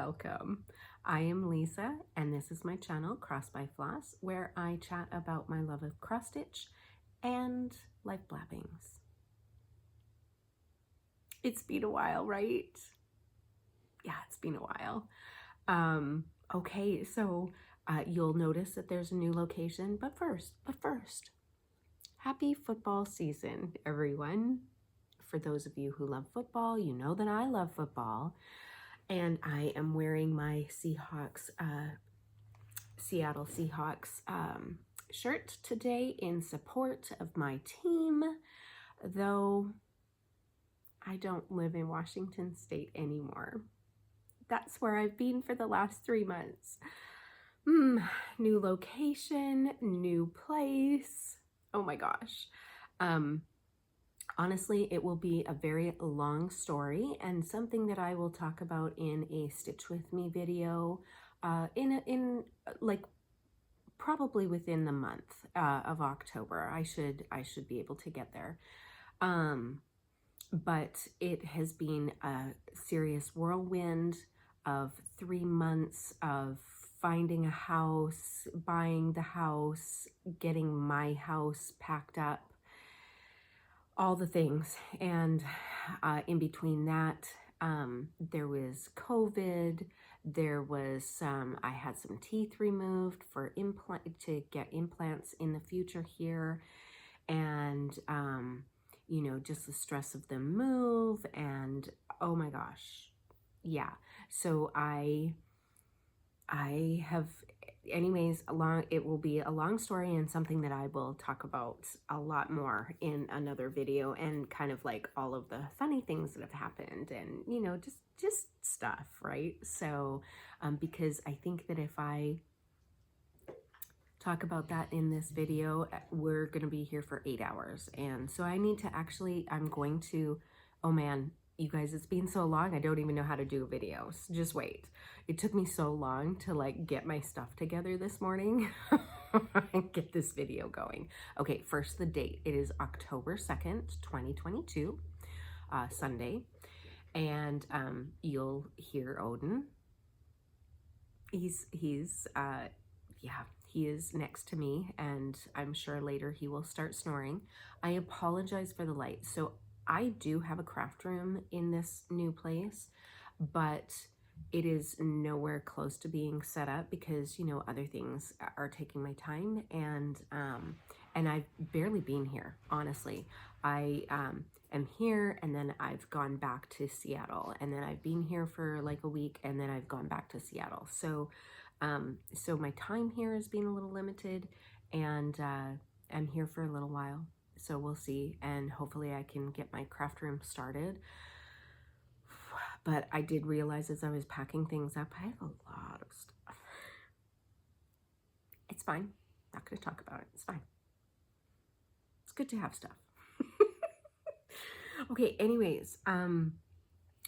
welcome. I am Lisa, and this is my channel, Cross by Floss, where I chat about my love of cross stitch and life blabbings. It's been a while, right? Yeah, it's been a while. Okay, so you'll notice that there's a new location, but first, happy football season, everyone. For those of you who love football, you know that I love football. And I am wearing my Seahawks, Seattle Seahawks shirt today in support of my team, though I don't live in Washington State anymore. That's where I've been for the last 3 months. New location, new place. Oh my gosh. Honestly, it will be a very long story and something that I will talk about in a Stitch With Me video in probably within the month of October. I should be able to get there. But it has been a serious whirlwind of 3 months of finding a house, buying the house, getting my house packed up, all the things. And in between that, there was COVID, there was I had some teeth removed for to get implants in the future here. And, you know, just the stress of the move and oh my gosh. Yeah. So I have, anyways, it will be a long story and something that I will talk about a lot more in another video, and kind of like all of the funny things that have happened and, you know, just stuff, right? So, because I think that if I talk about that in this video, we're going to be here for 8 hours. And so I need to actually, I'm going to, oh man, you guys, it's been so long, I don't even know how to do videos. Just wait. It took me so long to like get my stuff together this morning and get this video going. Okay, first the date. It is October 2nd, 2022, Sunday. And you'll hear Odin. He's yeah, he is next to me, and I'm sure later he will start snoring. I apologize for the light. So I do have a craft room in this new place, but it is nowhere close to being set up because, you know, other things are taking my time, and I've barely been here, honestly. I am here, and then I've gone back to Seattle, and then I've been here for like a week, and then I've gone back to Seattle. So so my time here has been a little limited, and I'm here for a little while. So we'll see, and hopefully I can get my craft room started. But I did realize as I was packing things up, I have a lot of stuff. It's fine. Not going to talk about it. It's fine. It's good to have stuff. Okay, anyways,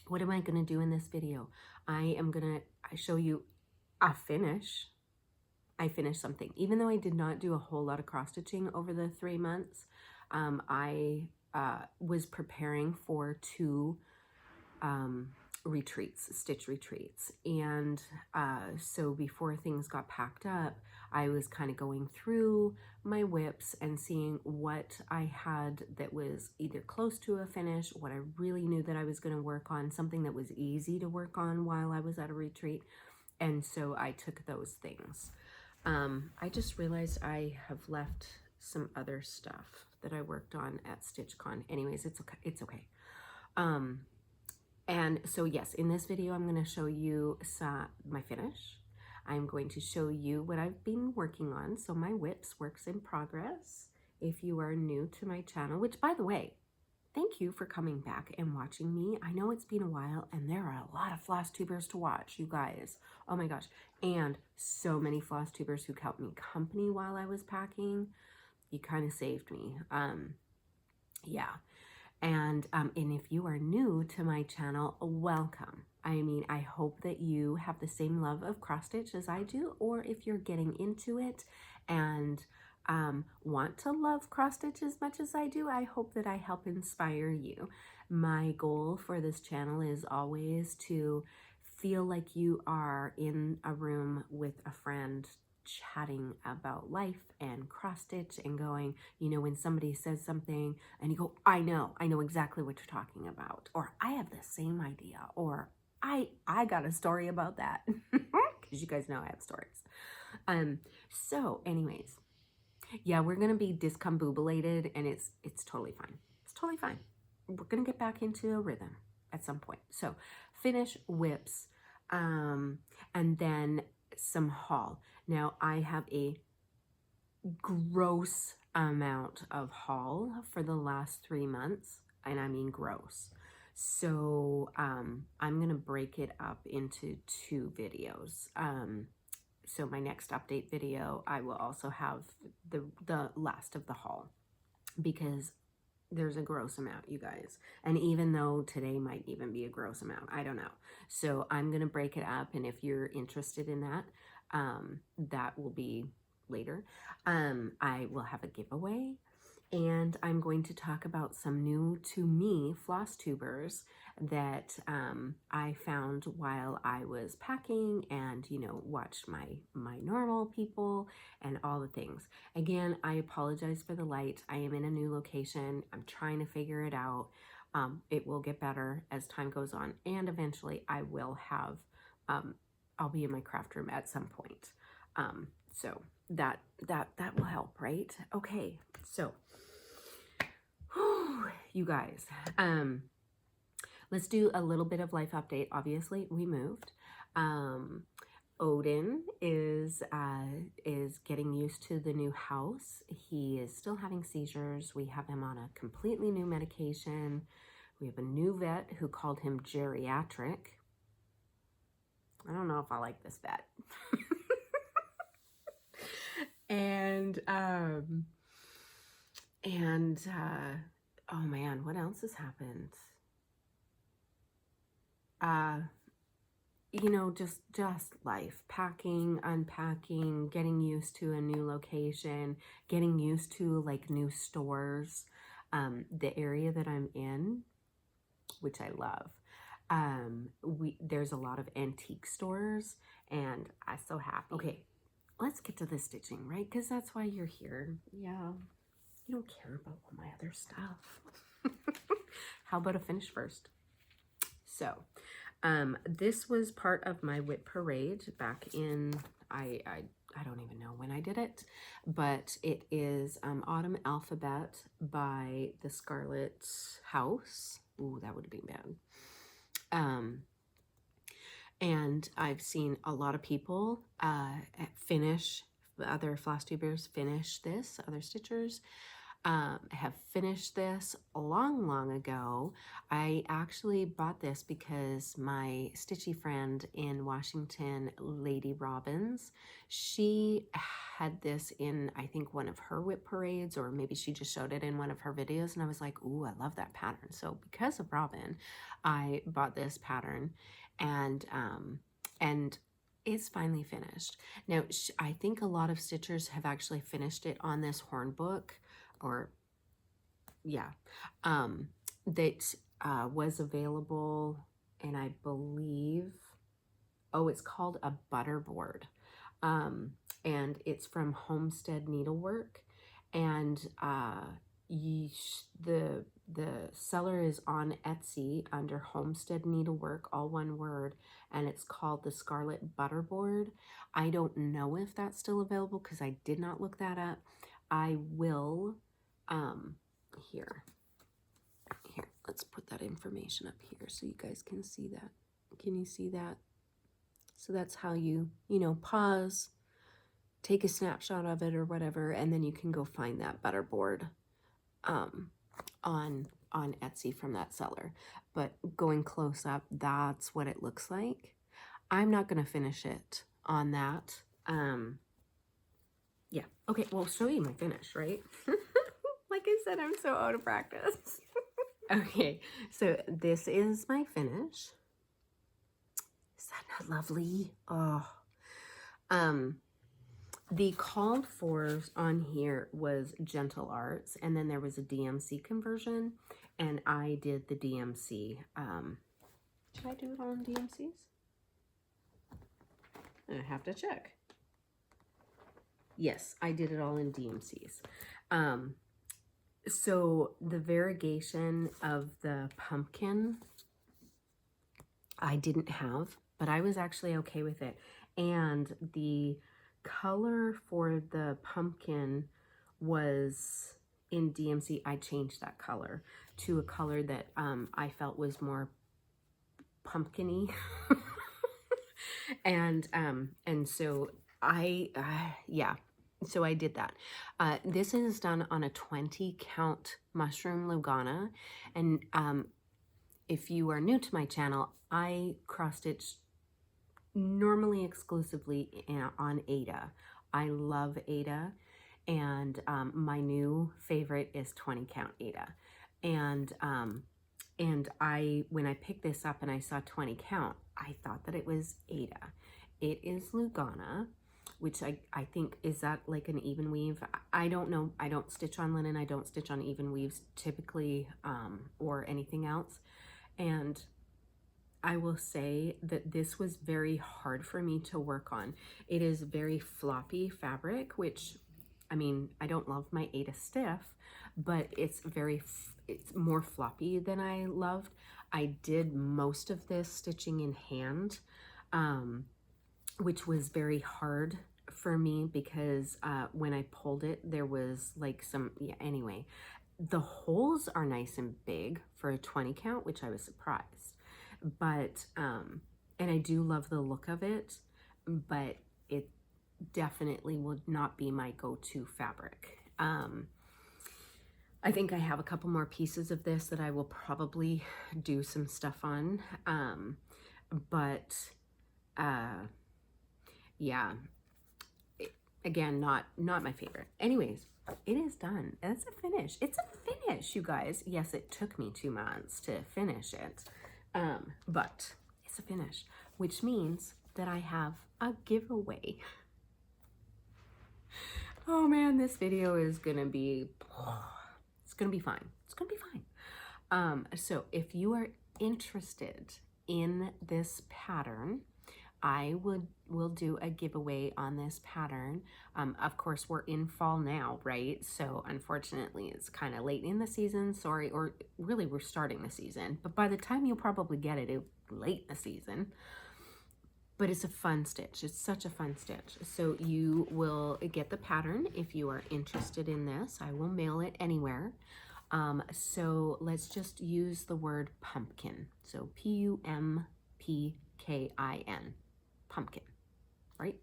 what am I going to do in this video? I show you a finish. I finished something. Even though I did not do a whole lot of cross stitching over the 3 months, I was preparing for 2 retreats, stitch retreats. And so before things got packed up, I was kind of going through my WIPs and seeing what I had that was either close to a finish, what I really knew that I was going to work on, something that was easy to work on while I was at a retreat. And so I took those things. I just realized I have left some other stuff that I worked on at StitchCon. Anyways, it's okay. It's okay. And so yes, in this video, I'm going to show you my finish. I'm going to show you what I've been working on. So my WIPs, works in progress. If you are new to my channel, which by the way, thank you for coming back and watching me. I know it's been a while, and there are a lot of floss tubers to watch, you guys. Oh my gosh. And so many floss tubers who kept me company while I was packing. You kind of saved me. Yeah. And if you are new to my channel, welcome. I mean, I hope that you have the same love of cross stitch as I do, or if you're getting into it and want to love cross stitch as much as I do, I hope that I help inspire you. My goal for this channel is always to feel like you are in a room with a friend chatting about life and cross stitch and going, you know, when somebody says something and you go, I know exactly what you're talking about, or I have the same idea, or I got a story about that, because you guys know I have stories. So anyways, yeah, we're gonna be discombobulated, and it's totally fine. It's totally fine. We're gonna get back into a rhythm at some point. So finish WIPs, and then some haul. Now I have a gross amount of haul for the last 3 months, and I mean gross. So I'm gonna break it up into 2 videos. So my next update video, I will also have the last of the haul, because there's a gross amount, you guys. And even though today might even be a gross amount, I don't know. So I'm going to break it up. And if you're interested in that, that will be later. I will have a giveaway, and I'm going to talk about some new to me floss tubers that I found while I was packing, and, you know, watched my normal people and all the things. Again, I apologize for the light. I am in a new location. I'm trying to figure it out. It will get better as time goes on, and eventually I will have, I'll be in my craft room at some point. So that will help, right? Okay, so you guys, let's do a little bit of life update. Obviously, we moved. Odin is getting used to the new house. He is still having seizures. We have him on a completely new medication. We have a new vet who called him geriatric. I don't know if I like this vet. And oh man, what else has happened? You know, just life, packing, unpacking, getting used to a new location, getting used to like new stores. The area that I'm in, which I love, there's a lot of antique stores, and I'm so happy. Okay, let's get to the stitching, right? Because that's why you're here. Yeah, you don't care about all my other stuff. How about a finish first? So, this was part of my WIP parade back in, I don't even know when I did it, but it is Autumn Alphabet by the Scarlett house. Ooh, that would have been bad. And I've seen a lot of people finish, other floss tubers finish this, other stitchers have finished this a long ago. I actually bought this because my stitchy friend in Washington, Lady Robbins, she had this in, I think, one of her WIP parades, or maybe she just showed it in one of her videos, and I was like, ooh, I love that pattern. So because of Robin, I bought this pattern, and it's finally finished. Now, I think a lot of stitchers have actually finished it on this horn book, or yeah, that was available, and I believe, oh, it's called a butterboard, and it's from Homestead Needlework, and the seller is on Etsy under Homestead Needlework, all one word, and it's called the Scarlett Butterboard. I don't know if that's still available because I did not look that up. I will, here, let's put that information up here so you guys can see that. Can you see that? So that's how you know, pause, take a snapshot of it or whatever, and then you can go find that butterboard on Etsy from that seller. But going close up, that's what it looks like. I'm not going to finish it on that. Yeah. Okay, well, I'll show you my finish, right? Like I said, I'm so out of practice. Okay, so this is my finish. Is that not lovely? Oh. The called for on here was Gentle Arts, and then there was a DMC conversion, and I did the DMC. Should I do it on DMCs? I have to check. Yes, I did it all in DMCs. So the variegation of the pumpkin, I didn't have, but I was actually okay with it. And the color for the pumpkin was in DMC. I changed that color to a color that I felt was more pumpkin-y. and so yeah, so I did that. This is done on a 20 count Mushroom Lugana. And if you are new to my channel, I cross stitch normally exclusively on Aida. I love Aida, and my new favorite is 20 count Aida. And when I picked this up and I saw 20 count, I thought that it was Aida. It is Lugana, which I think, is that like an even weave? I don't know. I don't stitch on linen. I don't stitch on even weaves typically, or anything else. And I will say that this was very hard for me to work on. It is very floppy fabric, which, I mean, I don't love my Aida stiff, but it's more floppy than I loved. I did most of this stitching in hand, which was very hard for me because when I pulled it, there was like some, yeah, anyway. The holes are nice and big for a 20 count, which I was surprised. But, and I do love the look of it, but it definitely would not be my go-to fabric. I think I have a couple more pieces of this that I will probably do some stuff on. Yeah, again, not my favorite. Anyways, it is done. It's a finish. It's a finish, you guys. Yes, it took me 2 months to finish it, but it's a finish, which means that I have a giveaway. Oh man, this video is gonna be, it's gonna be fine. It's gonna be fine. So if you are interested in this pattern, I will do a giveaway on this pattern. Of course, we're in fall now, right? So unfortunately, it's kind of late in the season. Sorry, or really, we're starting the season. But by the time you'll probably get it, it's late in the season. But it's a fun stitch. It's such a fun stitch. So you will get the pattern if you are interested in this. I will mail it anywhere. So let's just use the word pumpkin. So Pumpkin. Pumpkin, right?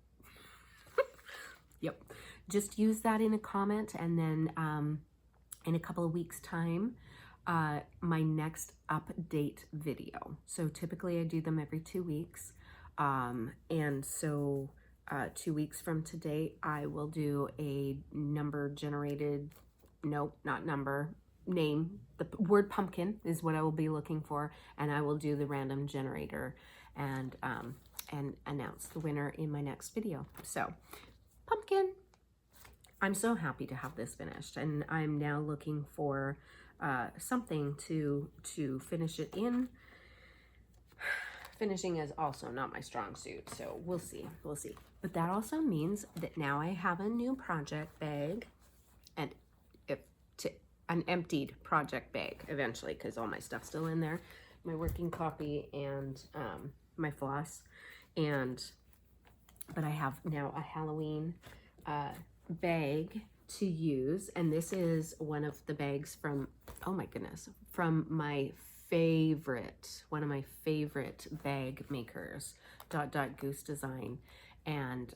Yep. Just use that in a comment, and then in a couple of weeks' time, my next update video. So typically I do them every 2 weeks. And so 2 weeks from today, I will do a number generated, nope, not number, name. The word pumpkin is what I will be looking for, and I will do the random generator and announce the winner in my next video. So pumpkin, I'm so happy to have this finished, and I'm now looking for something to finish it in. Finishing is also not my strong suit, so we'll see. But that also means that now I have a new project bag, and an emptied project bag eventually, because all my stuff's still in there, my working copy and my floss, but I have now a Halloween bag to use, and this is one of the bags from, oh my goodness, from my favorite, one of my favorite bag makers, Goose Design, and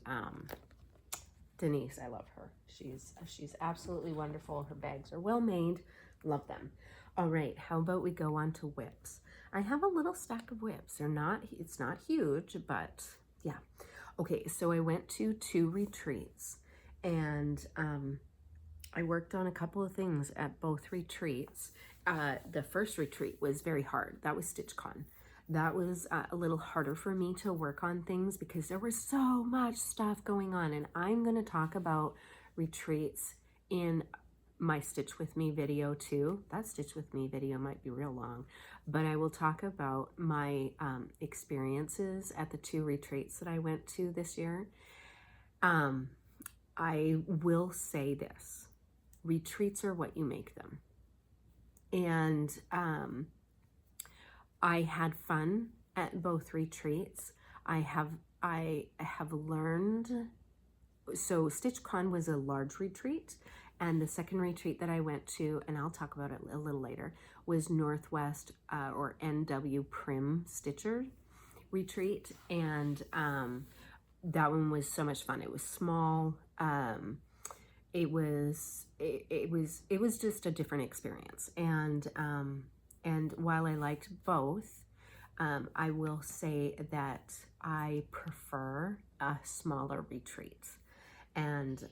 Denise, I love her. She's absolutely wonderful. Her bags are well made. Love them. All right, how about we go on to whips? I have a little stack of whips. It's not huge, but yeah. Okay, so I went to 2 retreats, and I worked on a couple of things at both retreats. The first retreat was very hard. That was StitchCon. That was a little harder for me to work on things because there was so much stuff going on, and I'm going to talk about retreats in my Stitch With Me video too. That Stitch With Me video might be real long, but I will talk about my experiences at the 2 retreats that I went to this year. I will say this, retreats are what you make them. And I had fun at both retreats. I have learned, so StitchCon was a large retreat, and the second retreat that I went to, and I'll talk about it a little later, was Northwest or NW Prim Stitcher retreat, and that one was so much fun. It was small. It was just a different experience, and while I liked both, I will say that I prefer a smaller retreat, and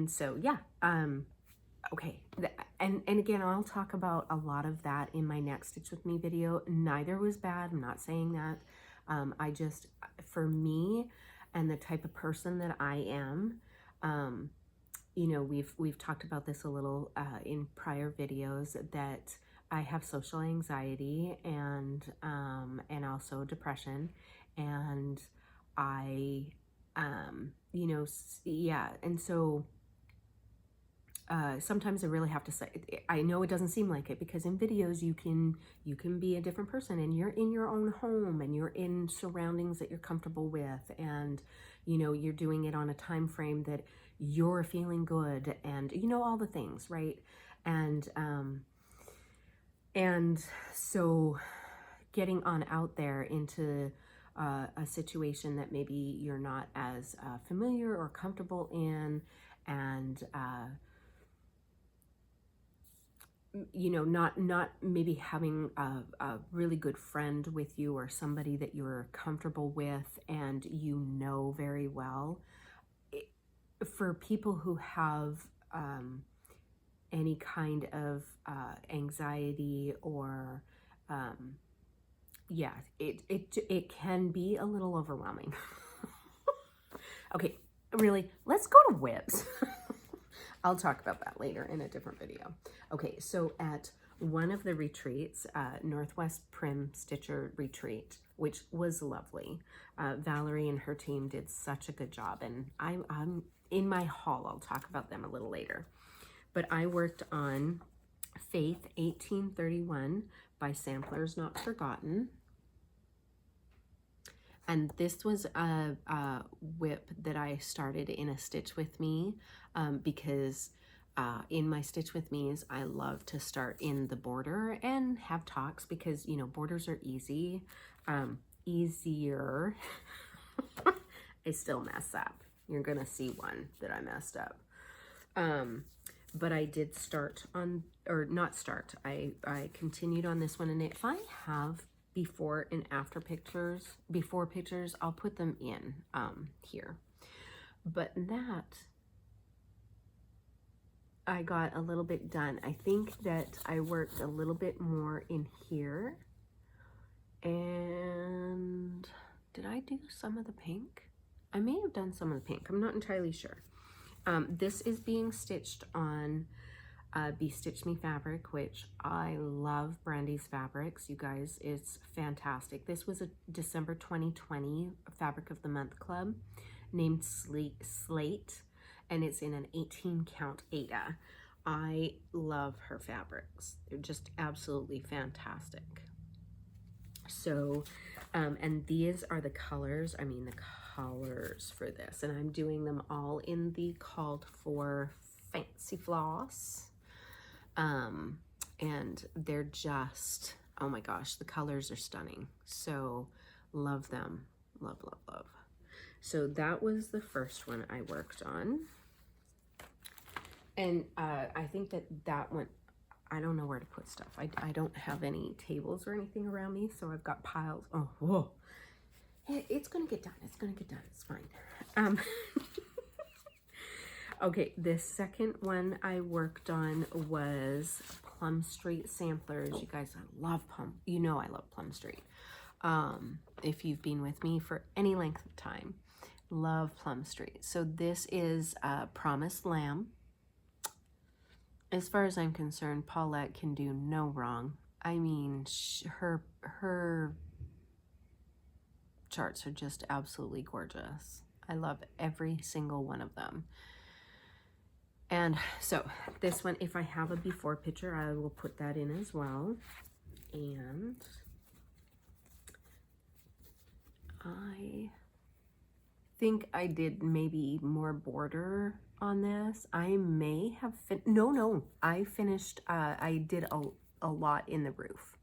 so yeah, okay, and again, I'll talk about a lot of that in my next Stitch With Me video. Neither was bad, I'm not saying that. I just, for me and the type of person that I am, you know, we've talked about this a little in prior videos, that I have social anxiety and also depression, and I, you know, yeah, and so sometimes I really have to say, I know it doesn't seem like it, because in videos you can be a different person, and you're in your own home, and you're in surroundings that you're comfortable with, and you know, you're doing it on a time frame that you're feeling good, and you know, all the things, right? And so getting on out there into a situation that maybe you're not as familiar or comfortable in, and you know, not maybe having a really good friend with you, or somebody that you're comfortable with and you know very well. For people who have any kind of anxiety, or yeah, it can be a little overwhelming. Okay, really, let's go to WIPs. I'll talk about that later in a different video. Okay, so at one of the retreats, Northwest Prim Stitcher retreat, which was lovely, Valerie and her team did such a good job, and I'm in my haul, I'll talk about them a little later. But I worked on Faith 1831 by Samplers Not Forgotten. And this was a WIP that I started in a Stitch With Me, because in my Stitch With Me's, I love to start in the border and have talks, because, you know, borders are easy, easier. I still mess up. You're gonna see one that I messed up. But I did start on, or not start, I continued on this one, and if I have before and after pictures, before pictures, I'll put them in here. But that, I got a little bit done. I think that I worked a little bit more in here. And did I do some of the pink? I may have done some of the pink, I'm not entirely sure. This is being stitched on BeStitchMe fabric, which I love Brandy's fabrics, you guys, it's fantastic. This was a December 2020 Fabric of the Month Club named Slate, and it's in an 18 count Aida. I love her fabrics, they're just absolutely fantastic. So, and these are the colors, I mean the colors for this, and I'm doing them all in the called for Fancy Floss. And they're just, oh my gosh, the colors are stunning. So love them, love, love, love. So that was the first one I worked on. And I think that one, I don't know where to put stuff. I don't have any tables or anything around me, so I've got piles. Oh, whoa. It's gonna get done, it's gonna get done, it's fine. Okay, the second one I worked on was Plum Street Samplers. You guys, I love Plum. You know I love Plum Street. If you've been with me for any length of time, love Plum Street. So this is Promised Lamb. as far as I'm concerned, Paulette can do no wrong. I mean, her charts are just absolutely gorgeous. I love every single one of them. And so this one, if I have a before picture, I will put that in as well. And I think I did maybe more border on this. I may have, no, I finished, I did a lot in the roof.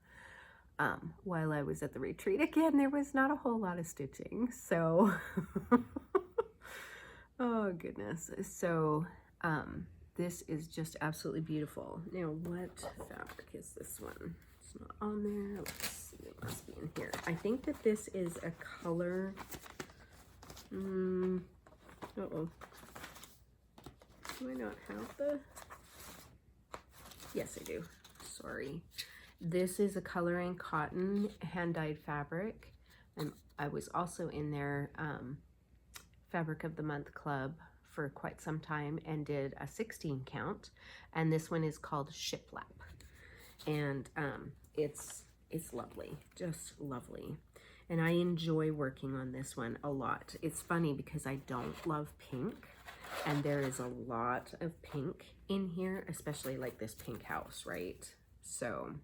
While I was at the retreat. Again, there was not a whole lot of stitching, so oh goodness. So this is just absolutely beautiful. Now, what fabric is this one? It's not on there. Let's see, it must be in here. I think that this is a color. Uh-oh. Do I not have the? Yes, I do. Sorry. This is a color and cotton hand-dyed fabric. And I was also in their Fabric of the Month Club for quite some time and did a 16 count. And this one is called Shiplap. And it's lovely, just lovely. And I enjoy working on this one a lot. It's funny because I don't love pink. And there is a lot of pink in here, especially like this pink house, right? So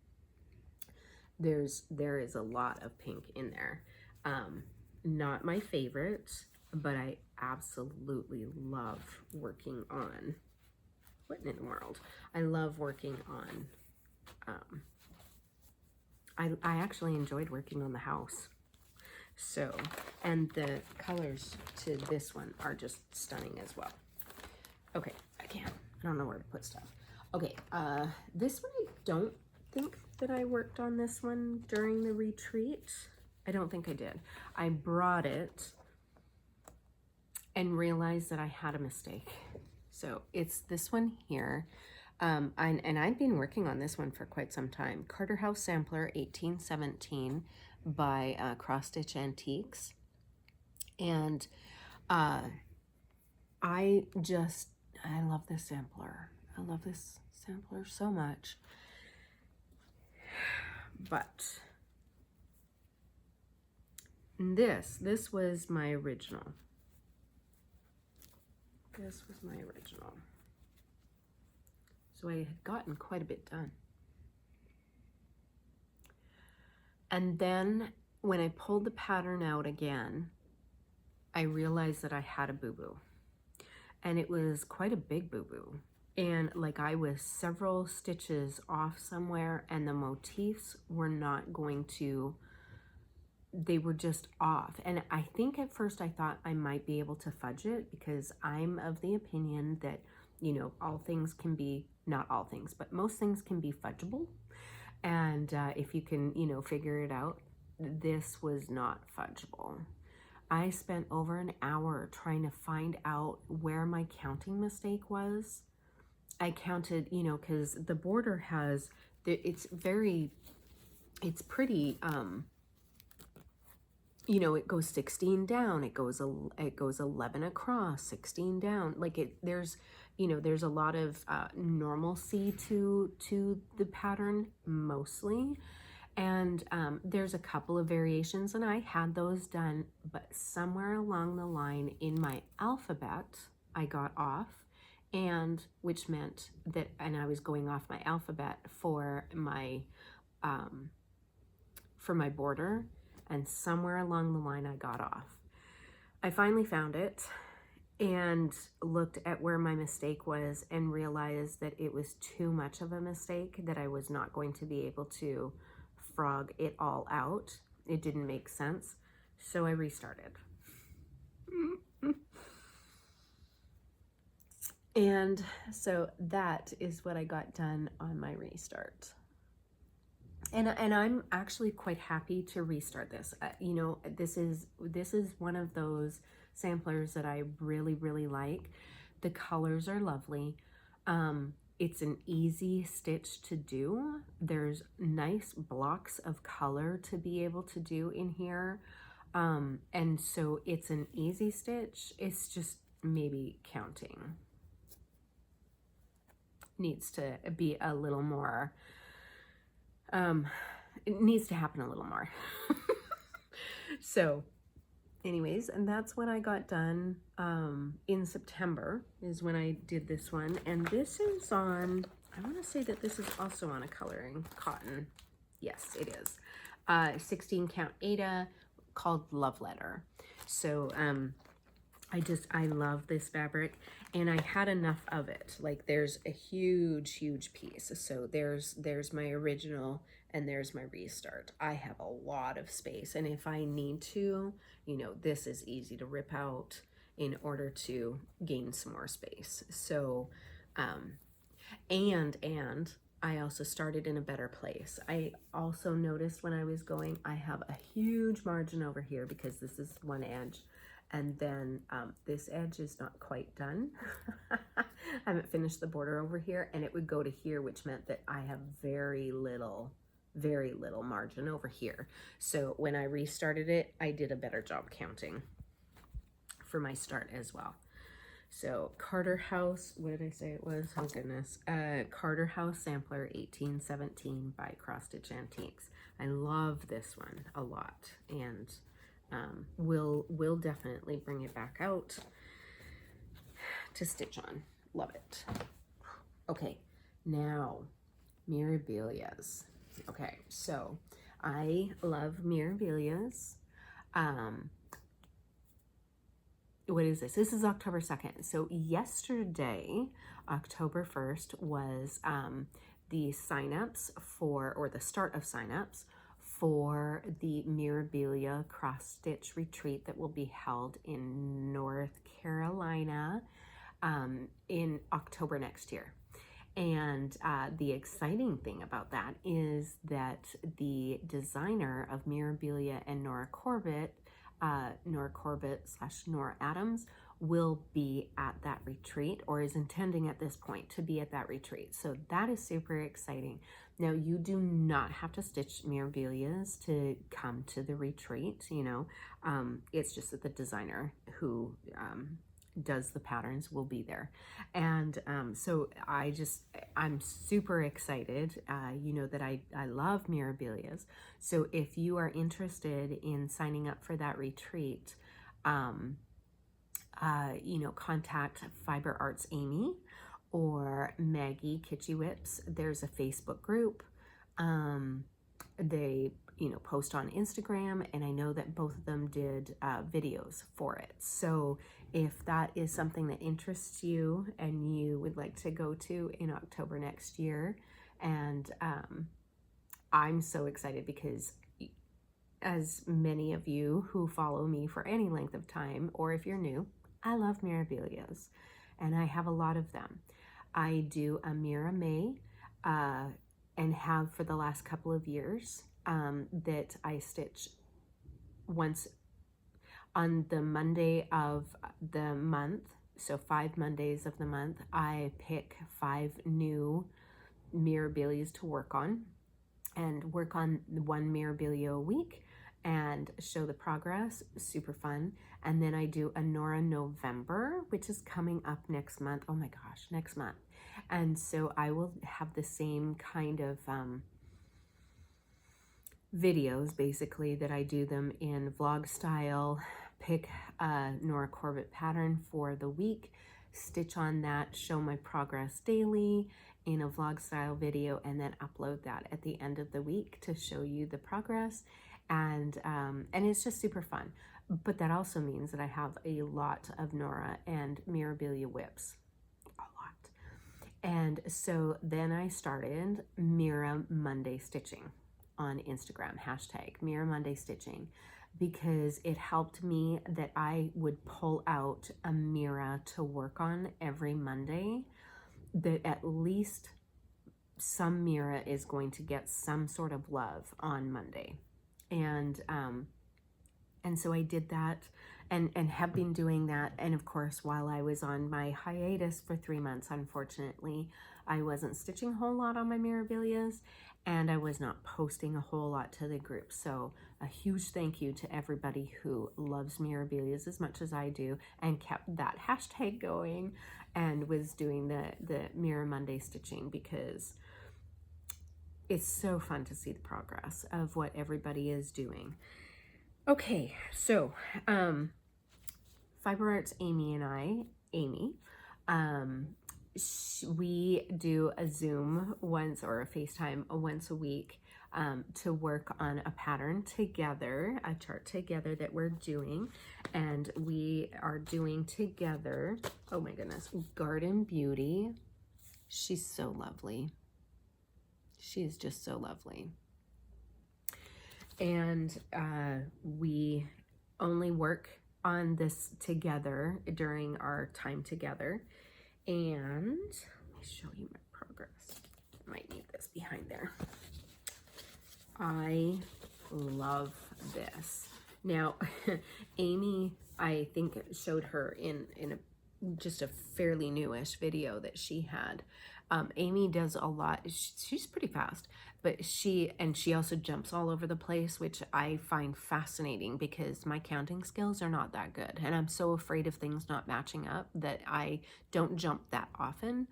there is a lot of pink in there. Not my favorite, but I absolutely love working on, what in the world? I love working on, I actually enjoyed working on the house. So, and the colors to this one are just stunning as well. Okay, again, I don't know where to put stuff. Okay, this one I don't think that I worked on this one during the retreat. I don't think I did. I brought it and realized that I had a mistake. So it's this one here. And I've been working on this one for quite some time. Carter House Sampler 1817 by Cross Stitch Antiques. And I love this sampler. I love this sampler so much. But this was my original. This was my original. So I had gotten quite a bit done. And then when I pulled the pattern out again, I realized that I had a boo-boo. And it was quite a big boo-boo. And like I was several stitches off somewhere and the motifs were not going to, they were just off. And I think at first I thought I might be able to fudge it because I'm of the opinion that, you know, all things can be, not all things, but most things can be fudgeable. And if you can, you know, figure it out, this was not fudgeable. I spent over an hour trying to find out where my counting mistake was. I counted, you know, because the border has, it's pretty, you know, it goes 16 down, it goes 11 across, 16 down. Like there's, you know, there's a lot of normalcy to the pattern mostly. And there's a couple of variations and I had those done, but somewhere along the line in my alphabet, I got off. And which meant that, and I was going off my alphabet for my border, and somewhere along the line I got off. I finally found it and looked at where my mistake was and realized that it was too much of a mistake, that I was not going to be able to frog it all out. It didn't make sense, so I restarted. And so that is what I got done on my restart. And I'm actually quite happy to restart this. You know, this is one of those samplers that I really, really like. The colors are lovely. It's an easy stitch to do. There's nice blocks of color to be able to do in here. And so it's an easy stitch. It's just maybe counting. needs to be a little more, it needs to happen a little more. So anyways, and that's when I got done. In September is when I did this one, and this is on, I want to say that this is also on a coloring cotton. Yes, it is. 16 count Aida, called Love Letter. So I love this fabric, and I had enough of it. Like, there's a huge piece. So there's my original, and there's my restart. I have a lot of space, and if I need to, you know, this is easy to rip out in order to gain some more space. So, and I also started in a better place. I also noticed when I was going, I have a huge margin over here because this is one edge. And then this edge is not quite done. I haven't finished the border over here, and it would go to here, which meant that I have very little margin over here. So when I restarted it, I did a better job counting for my start as well. So Carter House, what did I say it was? Oh goodness. Carter House Sampler 1817 by Cross Stitch Antiques. I love this one a lot, and we'll definitely bring it back out to stitch on. Love it. Okay, now Mirabilias. Okay, so I love Mirabilias. What is this? This is October 2nd. So yesterday, October 1st, was the signups for, or the start of signups for the Mirabilia cross stitch retreat that will be held in North Carolina in October next year. And the exciting thing about that is that the designer of Mirabilia and Norah Corbett, Norah Corbett / Norah Adams, will be at that retreat, or is intending at this point to be at that retreat. So that is super exciting. Now, you do not have to stitch Mirabilias to come to the retreat, you know. It's just that the designer who does the patterns will be there. And so I'm super excited. You know that I love Mirabilias. So if you are interested in signing up for that retreat, you know, contact Fiber Arts Amy or Maggie Kitschy Whips. There's a Facebook group. They, you know, post on Instagram, and I know that both of them did videos for it. So if that is something that interests you and you would like to go to in October next year, and I'm so excited because as many of you who follow me for any length of time, or if you're new, I love Mirabilias, and I have a lot of them. I do a Mira May, and have for the last couple of years, that I stitch once on the Monday of the month. So 5 Mondays of the month, I pick 5 new Mirabilias to work on, and work on one Mirabilia a week and show the progress. Super fun. And then I do a Norah November, which is coming up next month. Oh my gosh, next month. And so I will have the same kind of videos, basically, that I do them in vlog style. Pick a Norah Corbett pattern for the week, stitch on that, show my progress daily in a vlog style video, and then upload that at the end of the week to show you the progress. And it's just super fun. But that also means that I have a lot of Norah and Mirabilia WIPs. A lot. And so then I started Mira Monday Stitching on Instagram, hashtag Mira Monday Stitching, because it helped me that I would pull out a Mira to work on every Monday, that at least some Mira is going to get some sort of love on Monday. And so I did that, and have been doing that. And of course, while I was on my hiatus for 3 months, unfortunately, I wasn't stitching a whole lot on my Mirabilias, and I was not posting a whole lot to the group. So a huge thank you to everybody who loves Mirabilias as much as I do and kept that hashtag going and was doing the Mirror Monday stitching, because it's so fun to see the progress of what everybody is doing. Okay, so Fiber Arts Amy and I, we do a Zoom once, or a FaceTime once a week, to work on a pattern together, a chart together that we're doing. And we are doing together, oh my goodness, Garden Beauty. She's so lovely. She's just so lovely. And we only work on this together during our time together. And let me show you my progress. I might need this behind there. I love this. Now, Amy, I think showed her in just a fairly newish video that she had. Amy does a lot. She's pretty fast, but she also jumps all over the place, which I find fascinating because my counting skills are not that good. And I'm so afraid of things not matching up that I don't jump that often.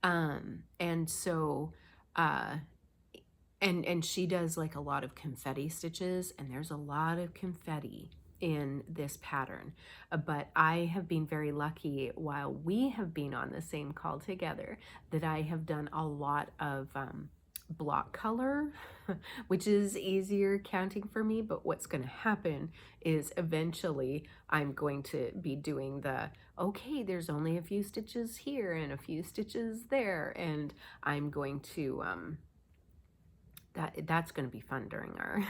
And so, and she does like a lot of confetti stitches, and there's a lot of confetti in this pattern. But I have been very lucky while we have been on the same call together that I have done a lot of block color, which is easier counting for me. But what's going to happen is eventually I'm going to be doing the, okay, there's only a few stitches here and a few stitches there, and I'm going to that's going to be fun during our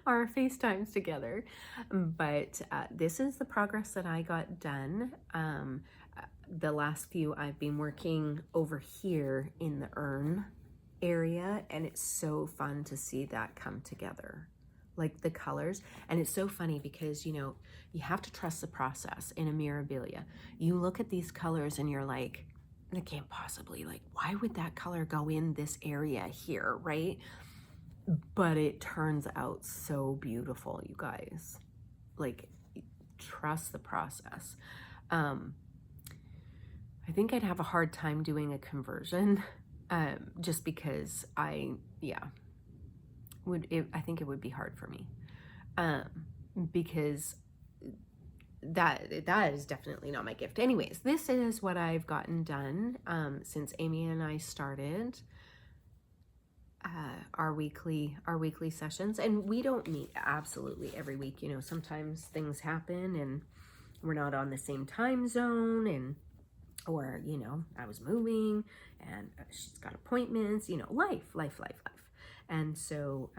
our FaceTimes together. But this is the progress that I got done. The last few I've been working over here in the urn area, and it's so fun to see that come together, like the colors. And it's so funny because, you know, you have to trust the process in a Mirabilia. You look at these colors and you're like, I can't possibly, like, why would that color go in this area here, right? But it turns out so beautiful, you guys. Like, trust the process. I think I'd have a hard time doing a conversion, just because I think it would be hard for me, because that is definitely not my gift. Anyways, this is what I've gotten done since Amy and I started our weekly sessions. And we don't meet absolutely every week. You know, sometimes things happen and we're not on the same time zone, and or, you know, I was moving and she's got appointments, you know, life. And so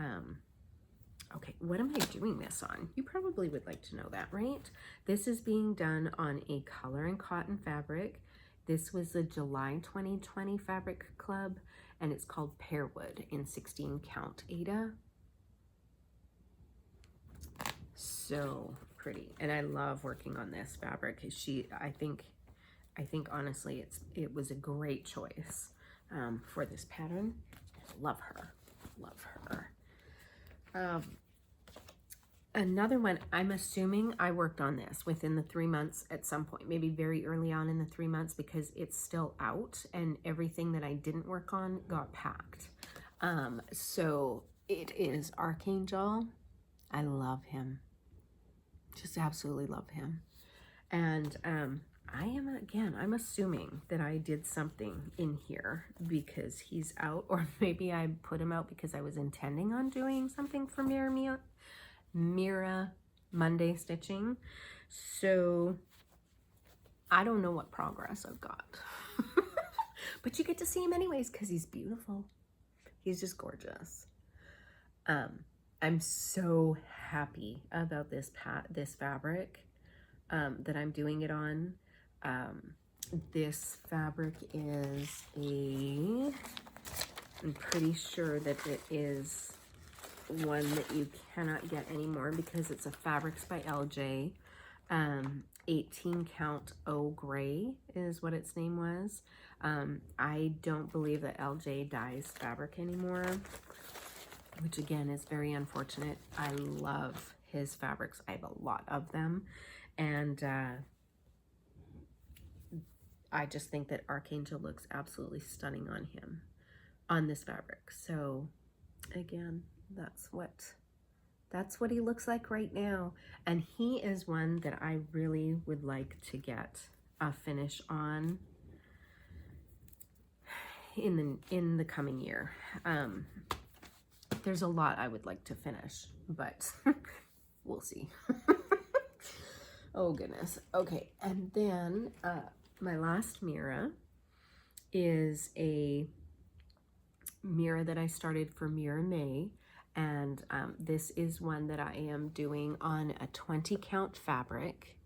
okay, what am I doing this on? You probably would like to know that, right? This is being done on a color and cotton fabric. This was the July 2020 Fabric Club, and it's called Pearwood in 16 count Aida. So pretty, and I love working on this fabric. I think honestly, it was a great choice for this pattern. Love her. Another one, I'm assuming I worked on this within the 3 months at some point, maybe very early on in the 3 months, because it's still out and everything that I didn't work on got packed. So it is Archangel. I love him. Just absolutely love him. And I'm assuming that I did something in here because he's out, or maybe I put him out because I was intending on doing something for Mirror Monday stitching. So I don't know what progress I've got, but you get to see him anyways because he's beautiful. He's just gorgeous. I'm so happy about this fabric that I'm doing it on. This fabric is I'm pretty sure that it is one that you cannot get anymore because it's a Fabrics by LJ. 18 count O Gray is what its name was. I don't believe that LJ dyes fabric anymore, which again is very unfortunate. I love his fabrics. I have a lot of them, and I just think that Archangel looks absolutely stunning on him, on this fabric. So again, that's what he looks like right now. And he is one that I really would like to get a finish on in the coming year. There's a lot I would like to finish, but we'll see. Oh goodness. Okay, and then my last mirror is a mirror that I started for Mirabilia, and this is one that I am doing on a 20 count fabric.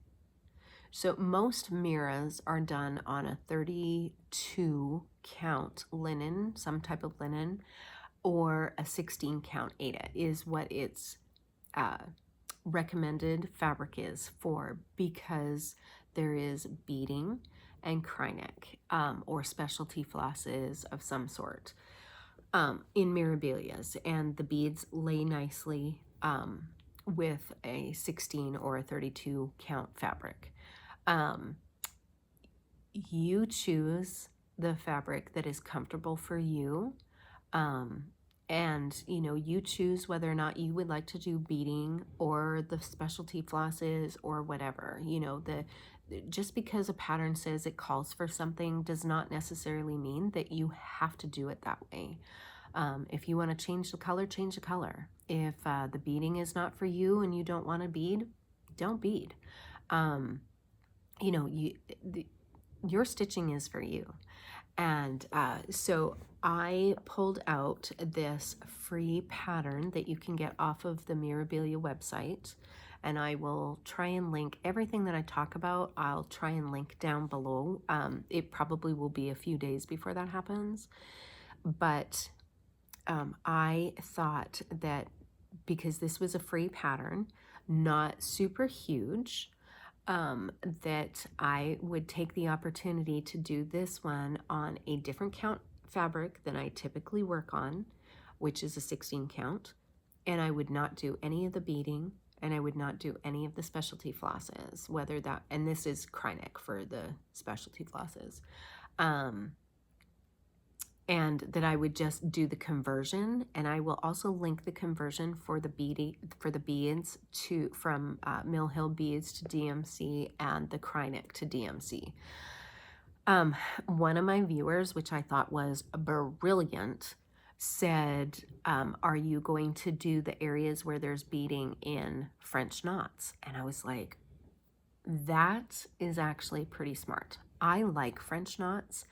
So most mirrors are done on a 32 count linen, some type of linen, or a 16 count aida is what its recommended fabric is for, because there is beading and kryneck or specialty flosses of some sort in Mirabilias, and the beads lay nicely with a 16 or a 32 count fabric. You choose the fabric that is comfortable for you, and you choose whether or not you would like to do beading or the specialty flosses or whatever. Just because a pattern says it calls for something does not necessarily mean that you have to do it that way. If you want to change the color, change the color. If the beading is not for you and you don't want to bead, don't bead. Your stitching is for you. And so I pulled out this free pattern that you can get off of the Mirabilia website, and I will try and link everything that I talk about. I'll try and link down below. It probably will be a few days before that happens, but I thought that because this was a free pattern, not super huge, that I would take the opportunity to do this one on a different count fabric than I typically work on, which is a 16 count, and I would not do any of the beading, and I would not do any of the specialty flosses, and this is kryneck for the specialty flosses, and that I would just do the conversion. And I will also link the conversion for the beads from Mill Hill beads to DMC, and the kryneck to DMC. One of my viewers, which I thought was brilliant, said, are you going to do the areas where there's beading in French knots? And I was like, that is actually pretty smart. I like French knots.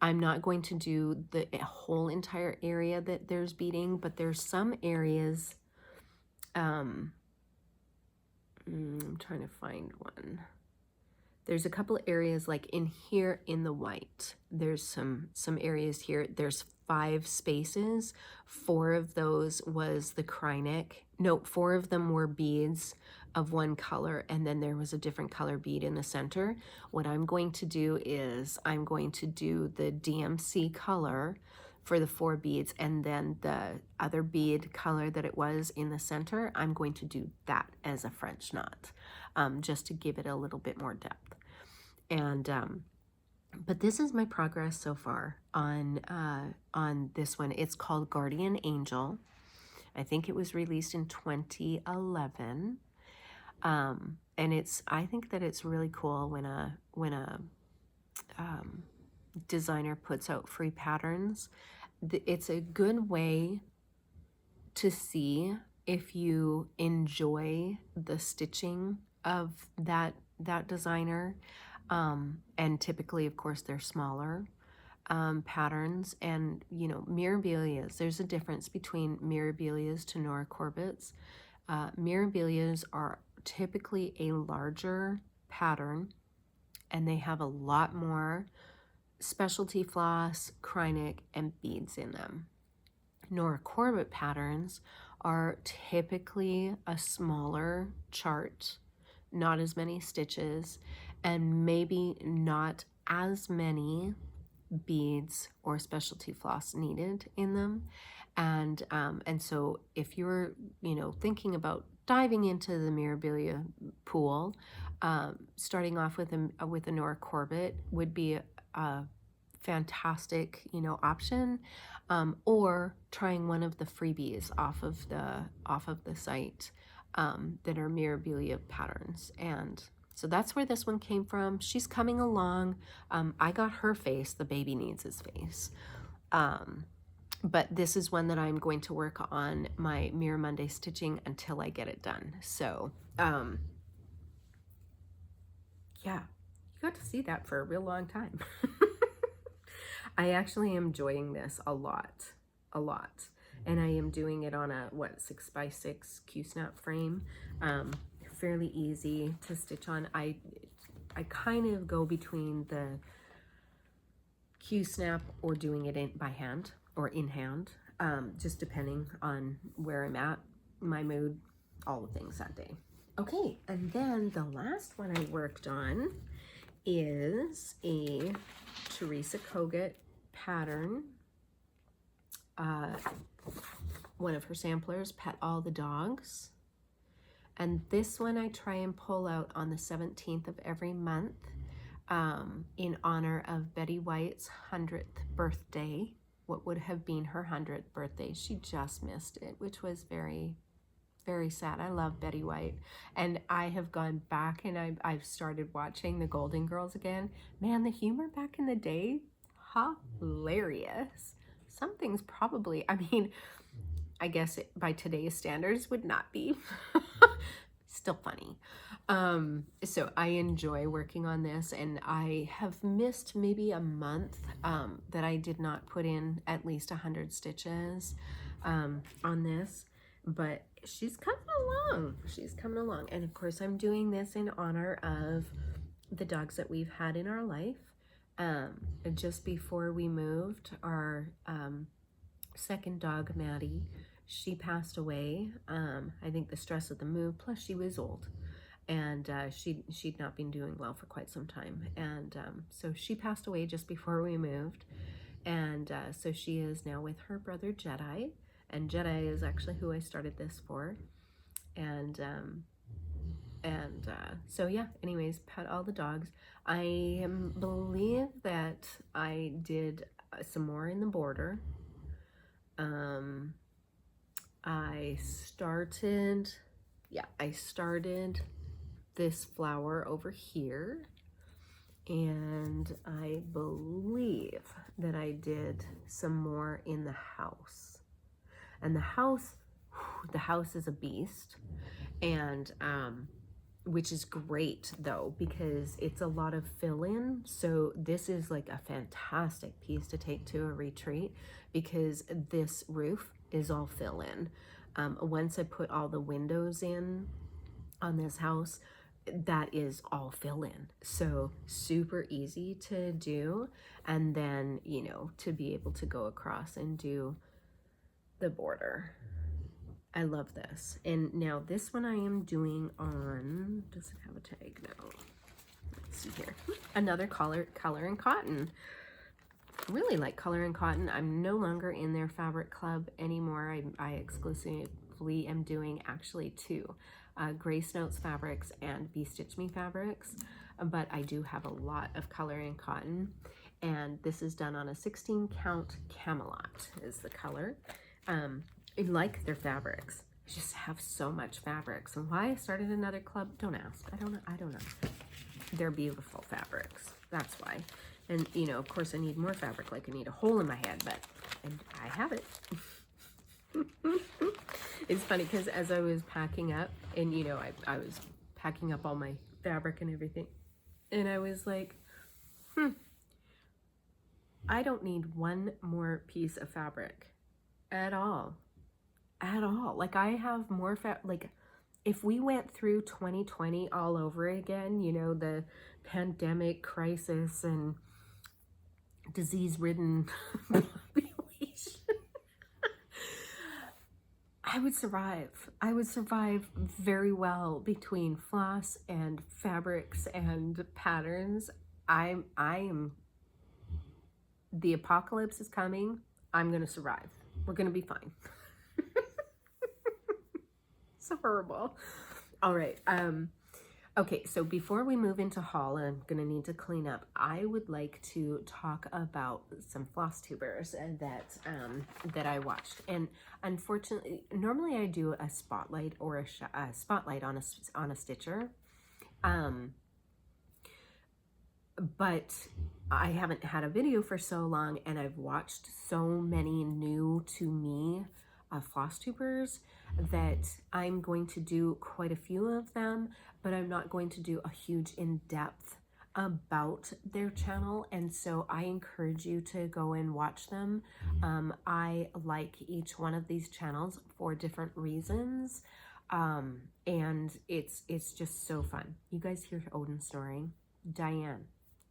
I'm not going to do the whole entire area that there's beading, but there's some areas, I'm trying to find one. There's a couple of areas like in here in the white. There's some areas here. There's 5 spaces. 4 of those was the kryneck. No, 4 of them were beads of one color, and then there was a different color bead in the center. What I'm going to do is I'm going to do the DMC color for the 4 beads, and then the other bead color that it was in the center, I'm going to do that as a French knot, just to give it a little bit more depth. And but this is my progress so far on this one. It's called Guardian Angel. I think it was released in 2011. And I think that it's really cool when a designer puts out free patterns. It's a good way to see if you enjoy the stitching of that designer. And typically, of course, they're smaller patterns. And, Mirabilias, there's a difference between Mirabilias to Norah Corbett's. Mirabilias are typically a larger pattern, and they have a lot more specialty floss, kryneck, and beads in them. Norah Corbett patterns are typically a smaller chart not as many stitches, and maybe not as many beads or specialty floss needed in them. And so if you're, you know, thinking about diving into the Mirabilia pool, starting off with a Norah Corbett would be a fantastic, you know, option, or trying one of the freebies off of the site that are Mirabilia patterns. And so that's where this one came from. She's coming along. I got her face. The baby needs his face. But this is one that I'm going to work on my Mirror Monday stitching until I get it done. So, yeah, you got to see that for a real long time. I actually am enjoying this a lot. And I am doing it on a, 6x6 Q-snap frame. Fairly easy to stitch on. I kind of go between the Q-snap or doing it by hand or in hand, just depending on where I'm at, my mood, all the things that day. Okay, and then the last one I worked on is a Teresa Kogut pattern. One of her samplers, All The Dogs. And this one I try and pull out on the 17th of every month in honor of Betty White's 100th birthday. What would have been her 100th birthday. She just missed it, which was very, very sad. I love Betty White. And I have gone back and I've started watching the Golden Girls again. Man, the humor back in the day, hilarious. Some things probably, I mean, I guess by today's standards would not be. Still funny. So I enjoy working on this, and I have missed maybe a month that I did not put in at least 100 stitches on this, but she's coming along. She's coming along. And of course I'm doing this in honor of the dogs that we've had in our life. Just before we moved, our second dog, Maddie, she passed away. I think the stress of the move, plus she was old, and she'd not been doing well for quite some time. And so she passed away just before we moved. And so she is now with her brother Jedi, and Jedi is actually who I started this for. And so yeah, anyways, Pet All The Dogs. I believe that I did some more in the border. I started this flower over here, and I believe that I did some more in the house. And the house is a beast, and which is great though, because it's a lot of fill-in. So this is like a fantastic piece to take to a retreat, because this roof is all fill-in. Once I put all the windows in on this house, that is all fill-in. So super easy to do. And then, you know, to be able to go across and do the border. I love this. And now this one I am doing on, does it have a tag? No. Let's see here. Another color and cotton. Really like Color and Cotton. I'm no longer in their fabric club anymore. I exclusively am doing actually two, Grace Notes fabrics and BeStitchMe fabrics, but I do have a lot of Color and Cotton, and this is done on a 16 count Camelot is the color. I like their fabrics. I just have so much fabrics, and why I started another club, don't ask. I don't know. They're beautiful fabrics. That's why. And, you know, of course I need more fabric, like I need a hole in my head, but I have it. It's funny because as I was packing up, and, you know, I was packing up all my fabric and everything, and I was like, I don't need one more piece of fabric at all. Like, I have more like, if we went through 2020 all over again, you know, the pandemic crisis and disease-ridden population, I would survive. I would survive very well between floss and fabrics and patterns. I am, the apocalypse is coming. I'm going to survive. We're going to be fine. So horrible. All right. Okay, so before we move into haul, and I'm gonna need to clean up, I would like to talk about some floss tubers that I watched. And unfortunately, normally I do a spotlight or a spotlight on a stitcher, but I haven't had a video for so long, and I've watched so many new to me floss tubers that I'm going to do quite a few of them, but I'm not going to do a huge in-depth about their channel, and so I encourage you to go and watch them. I like each one of these channels for different reasons, and it's just so fun. You guys hear Odin snoring? Diane,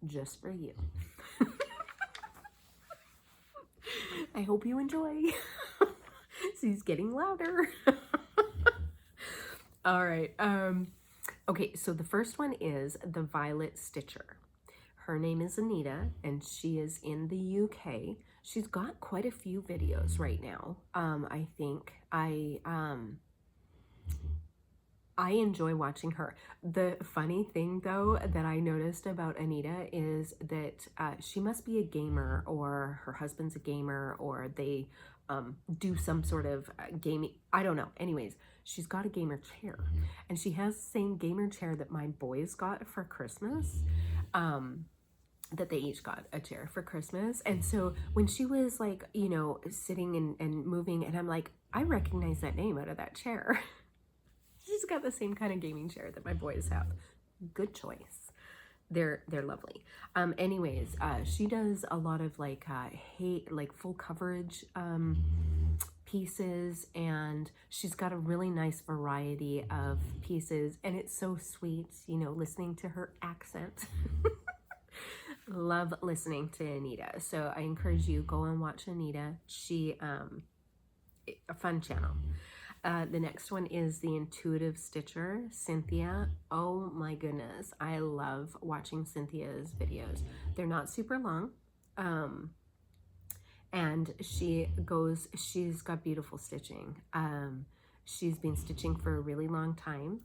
just for you. I hope you enjoy. He's getting louder. All right. Okay, so the first one is the Violet Stitcher. Her name is Anita, and she is in the UK. She's got quite a few videos right now. I think I enjoy watching her. The funny thing, though, that I noticed about Anita is that she must be a gamer, or her husband's a gamer, or they do some sort of gaming. I don't know. Anyways, she's got a gamer chair, and she has the same gamer chair that my boys got for Christmas. That they each got a chair for Christmas. And so when she was like, you know, sitting and moving, and I'm like, I recognize that name out of that chair. She's got the same kind of gaming chair that my boys have. Good choice. They're lovely. Anyways, she does a lot of like full coverage pieces, and she's got a really nice variety of pieces, and it's so sweet, you know, listening to her accent. Love listening to Anita. So I encourage you, go and watch Anita. She a fun channel. The next one is the Intuitive Stitcher, Cynthia. Oh my goodness, I love watching Cynthia's videos. They're not super long, and she's got beautiful stitching. She's been stitching for a really long time.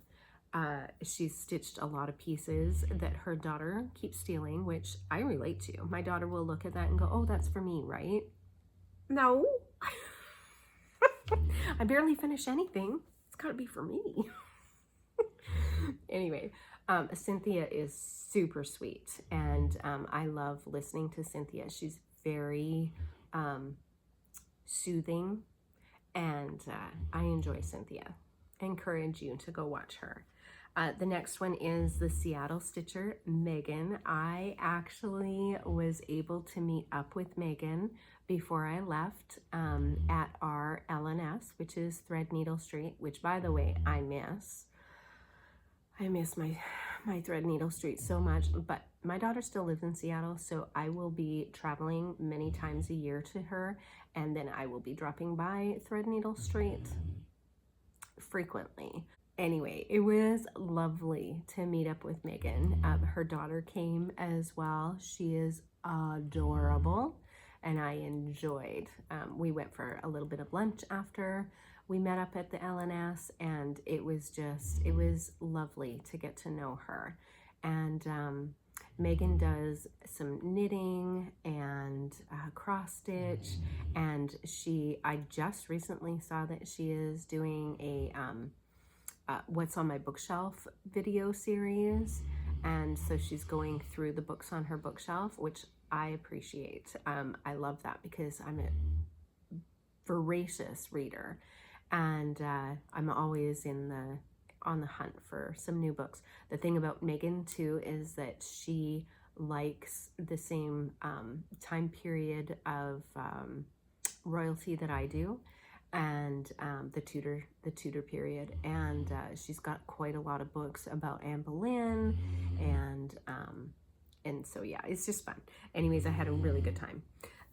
She's stitched a lot of pieces that her daughter keeps stealing, which I relate to. My daughter will look at that and go, oh, that's for me, right? No. I barely finish anything. It's got to be for me. Anyway, Cynthia is super sweet, and I love listening to Cynthia. She's very soothing, and I enjoy Cynthia. I encourage you to go watch her. The next one is the Seattle Stitcher, Megan. I actually was able to meet up with Megan before I left at our LNS, which is Threadneedle Street, which, by the way, I miss. I miss my Threadneedle Street so much, but my daughter still lives in Seattle, so I will be traveling many times a year to her, and then I will be dropping by Threadneedle Street frequently. Anyway, it was lovely to meet up with Megan. Her daughter came as well. She is adorable, and I enjoyed. We went for a little bit of lunch after we met up at the LNS, and it was lovely to get to know her. And Megan does some knitting and cross stitch, and I just recently saw that she is doing a What's on My Bookshelf video series, and so she's going through the books on her bookshelf, which I appreciate. I love that because I'm a voracious reader, and I'm always on the hunt for some new books. The thing about Megan too is that she likes the same time period of royalty that I do, and the Tudor period, and she's got quite a lot of books about Anne Boleyn, and so yeah, it's just fun. Anyways, I had a really good time.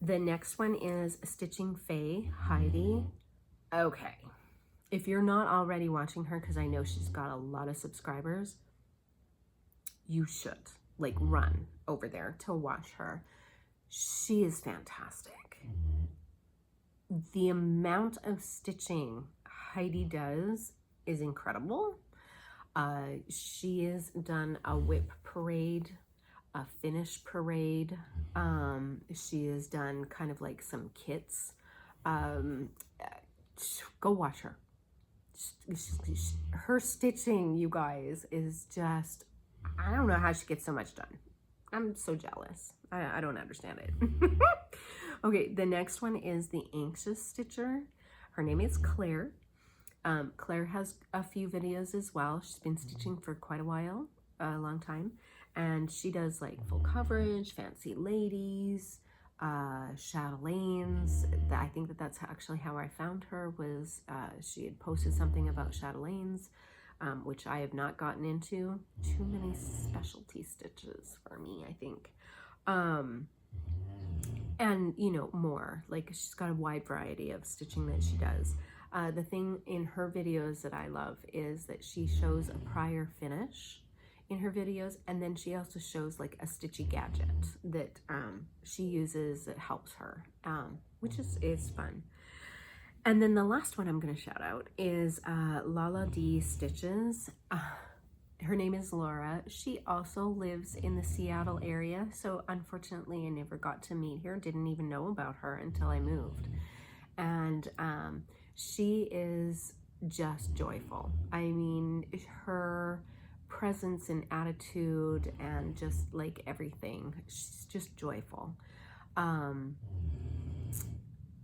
The next one is Stitching Faye, Heidi. Okay, if you're not already watching her, because I know she's got a lot of subscribers, you should like run over there to watch her. She is fantastic. The amount of stitching Heidi does is incredible. She has done a WIP parade, a finish parade. She has done kind of like some kits. Go watch her. Her stitching, you guys, is just, I don't know how she gets so much done. I'm so jealous. I don't understand it. Okay, the next one is the Anxious Stitcher. Her name is Claire. Claire has a few videos as well. She's been stitching for quite a while, a long time. And she does like full coverage, fancy ladies, chatelaines. I think that's actually how I found her, was she had posted something about chatelaines, which I have not gotten into. Too many specialty stitches for me, I think. And, you know, more. Like, she's got a wide variety of stitching that she does. The thing in her videos that I love is that she shows a prior finish in her videos, and then she also shows like a stitchy gadget that she uses that helps her, which is fun. And then the last one I'm going to shout out is Lala D Stitches. Her name is Laura. She also lives in the Seattle area, so unfortunately I never got to meet her, didn't even know about her until I moved. And she is just joyful. I mean, her presence and attitude and just like everything, she's just joyful.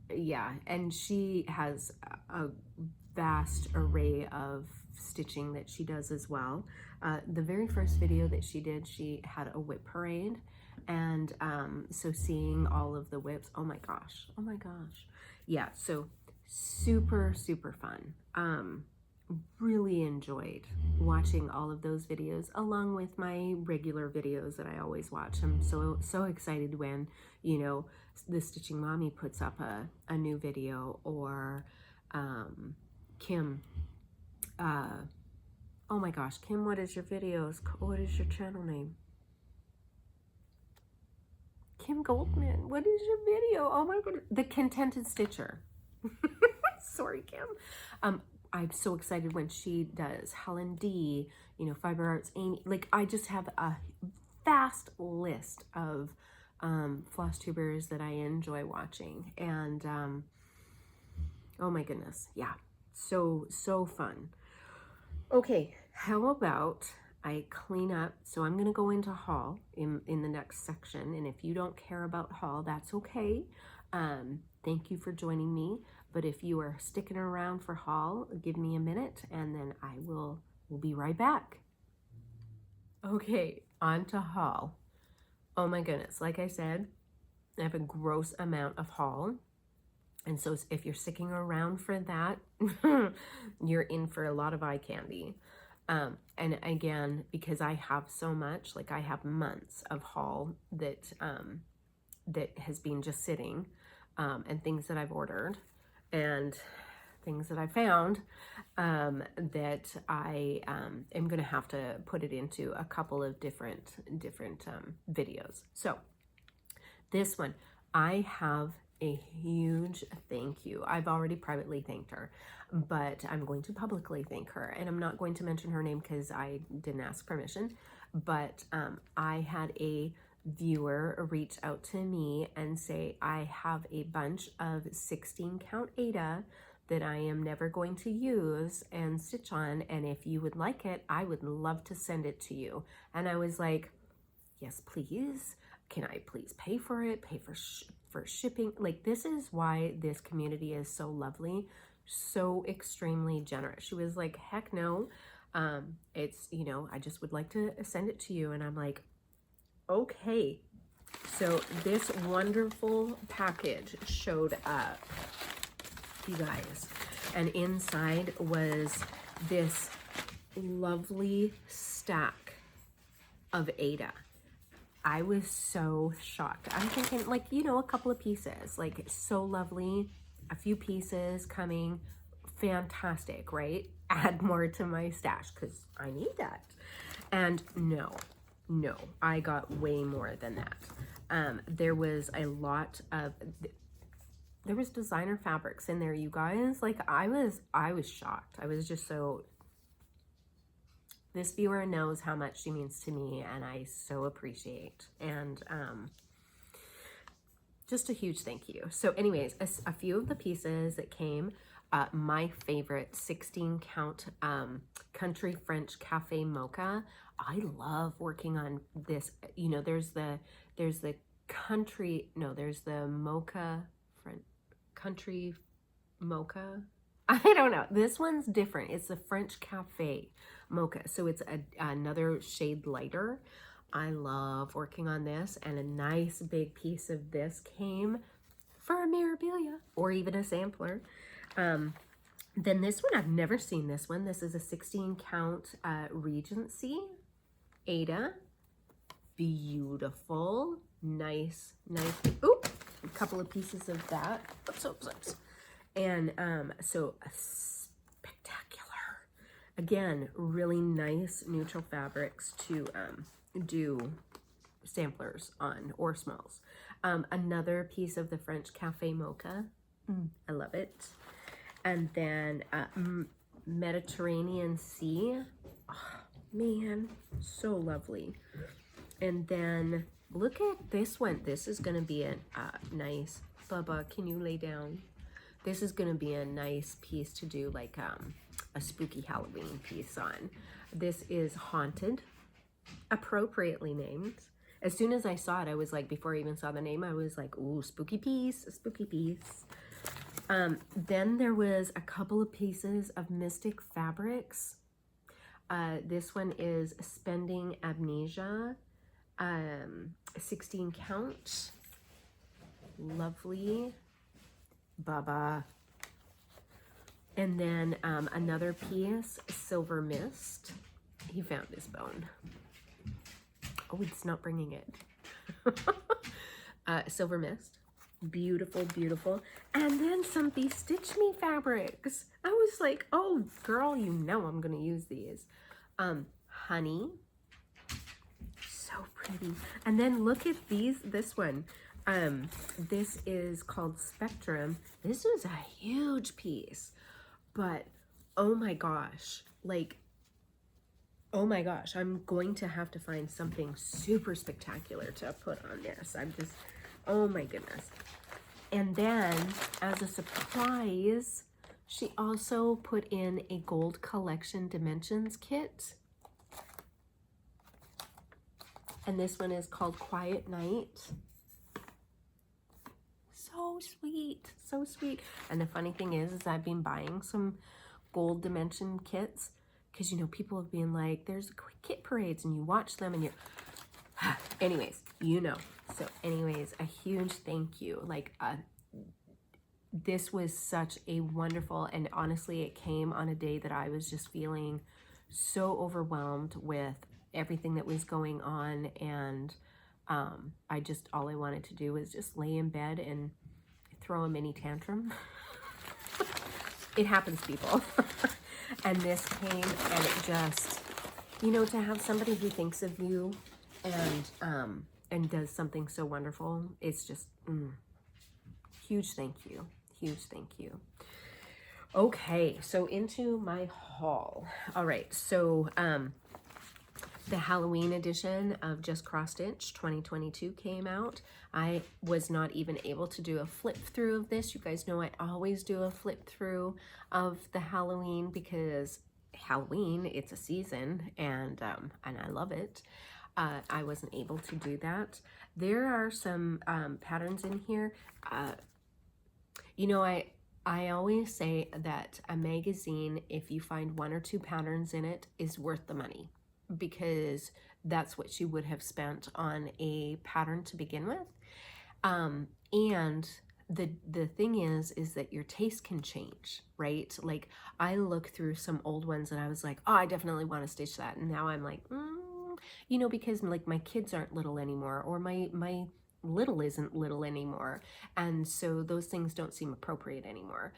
Yeah, and she has a vast array of stitching that she does as well. The very first video that she did, she had a WIP parade, and so seeing all of the WIPs, oh my gosh, yeah, so super fun. Really enjoyed watching all of those videos along with my regular videos that I always watch. I'm so excited when, you know, the Stitching Mommy puts up a new video, or Kim, oh my gosh, Kim, what is your videos? What is your channel name? Kim Goldman, what is your video? Oh my goodness, The Contented Stitcher. Sorry, Kim. I'm so excited when she does Helen D, you know, Fiber Arts Amy. Like, I just have a vast list of floss tubers that I enjoy watching, and oh my goodness, yeah, so fun. Okay, how about I clean up? So I'm gonna go into haul in the next section, and if you don't care about haul, that's okay. Thank you for joining me, but if you are sticking around for haul, give me a minute and then we'll be right back. Okay, on to haul. Oh my goodness, like I said, I have a gross amount of haul. And so if you're sticking around for that, you're in for a lot of eye candy. And again, because I have so much, like I have months of haul that that has been just sitting, and things that I've ordered and things that I found, that I am going to have to put it into a couple of different videos. So this one, I have a huge thank you. I've already privately thanked her, but I'm going to publicly thank her, and I'm not going to mention her name because I didn't ask permission, but I had a viewer reach out to me and say, I have a bunch of 16 count aida that I am never going to use and stitch on, and if you would like it, I would love to send it to you. And I was like, yes, please. Can I please pay for it? Pay for shipping? Like, this is why this community is so lovely, so extremely generous. She was like, heck no. It's, you know, I just would like to send it to you. And I'm like, okay. So this wonderful package showed up, you guys, and inside was this lovely stack of aida. I was so shocked. I'm thinking, like, you know, a couple of pieces, like, so lovely, a few pieces coming fantastic, right? Add more to my stash because I need that. And no, I got way more than that. There was a lot of, there was designer fabrics in there, you guys. Like I was shocked. I was just so, this viewer knows how much she means to me, and I so appreciate. And just a huge thank you. So anyways, a few of the pieces that came, my favorite 16 count country French cafe mocha. I love working on this. You know, there's the country, no, there's the mocha, country mocha. I don't know. This one's different. It's the French cafe mocha. So it's another shade lighter. I love working on this, and a nice big piece of this came for a Mirabilia or even a sampler. Then this one, I've never seen this one. This is a 16 count Regency Aida. Beautiful, nice. Oop, a couple of pieces of that. Oops. And so spectacular. Again, really nice neutral fabrics to do samplers on, or smells. Another piece of the French Cafe Mocha. I love it. And then Mediterranean Sea. Oh, man, so lovely. And then look at this one. This is going to be a nice, Bubba, can you lay down? This is going to be a nice piece to do like a spooky Halloween piece on. This is Haunted, appropriately named. As soon as I saw it, I was like, before I even saw the name, I was like, ooh, spooky piece, a spooky piece. Then there was a couple of pieces of Mystic Fabrics. This one is Spending Amnesia, 16 count. Lovely. Baba. And then another piece, Silver Mist. He found his bone. Oh, it's not bringing it. Silver Mist. Beautiful, beautiful. And then some BeStitchMe fabrics. I was like, oh, girl, you know I'm going to use these. Honey. So pretty. And then look at this one. This is called Spectrum. This was a huge piece, but oh my gosh, like, oh my gosh, I'm going to have to find something super spectacular to put on this. I'm just, oh my goodness. And then as a surprise, she also put in a gold collection dimensions kit. And this one is called Quiet Night. So sweet, so sweet. And the funny thing is I've been buying some gold dimension kits because, you know, people have been like, there's kit parades and you watch them and you're, anyways, you know. So anyways, a huge thank you. Like, this was such a wonderful, and honestly, it came on a day that I was just feeling so overwhelmed with everything that was going on. And all I wanted to do was just lay in bed and throw a mini tantrum. It happens, people. And this came, and it just, you know, to have somebody who thinks of you and does something so wonderful, it's just huge thank you. Huge thank you. Okay, so into my haul. All right, so the Halloween edition of Just Cross Stitch 2022 came out. I was not even able to do a flip through of this. You guys know I always do a flip through of the Halloween because Halloween, it's a season, and I love it. I wasn't able to do that. There are some patterns in here. You know, I always say that a magazine, if you find 1 or 2 patterns in it, is worth the money, because that's what you would have spent on a pattern to begin with. And the thing is that your taste can change, right? Like, I look through some old ones and I was like, oh, I definitely want to stitch that. And now I'm like, you know, because like my kids aren't little anymore, or my little isn't little anymore. And so those things don't seem appropriate anymore.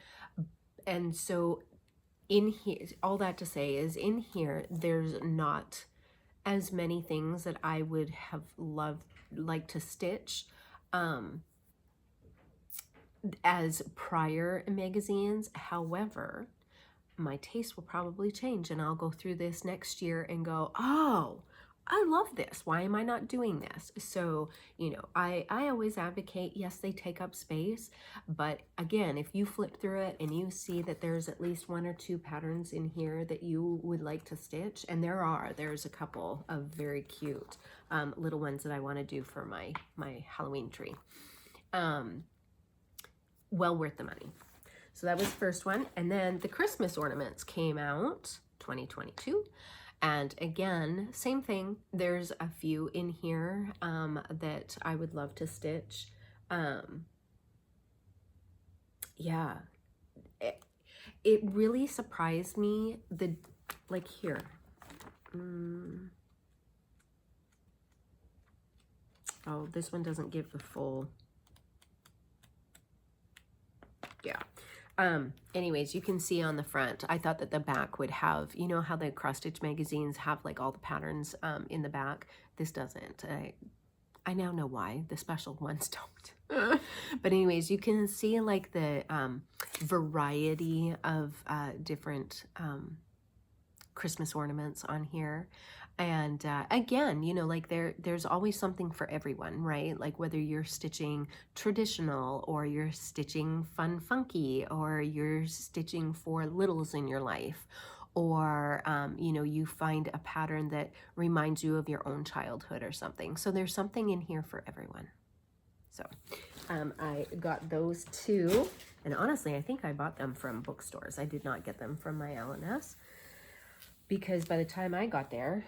And so in here, all that to say is in here, there's not as many things that I would have like to stitch as prior magazines. However, my taste will probably change, and I'll go through this next year and go, oh, I love this. Why am I not doing this? So, you know, I always advocate, yes, they take up space, but again, if you flip through it and you see that there's at least 1 or 2 patterns in here that you would like to stitch, and there's a couple of very cute little ones that I want to do for my Halloween tree. Well worth the money. So that was the first one. And then the Christmas ornaments came out 2022. And again, same thing. There's a few in here that I would love to stitch. Yeah, it really surprised me. Like here. Oh, this one doesn't give the full. Yeah. Anyways, you can see on the front, I thought that the back would have, you know how the cross stitch magazines have like all the patterns in the back. This doesn't. I now know why the special ones don't. But anyways, you can see like the variety of different Christmas ornaments on here. And again, you know, like there's always something for everyone, right? Like whether you're stitching traditional or you're stitching fun, funky, or you're stitching for littles in your life, or, you know, you find a pattern that reminds you of your own childhood or something. So there's something in here for everyone. So I got those 2. And honestly, I think I bought them from bookstores. I did not get them from my LNS. Because by the time I got there,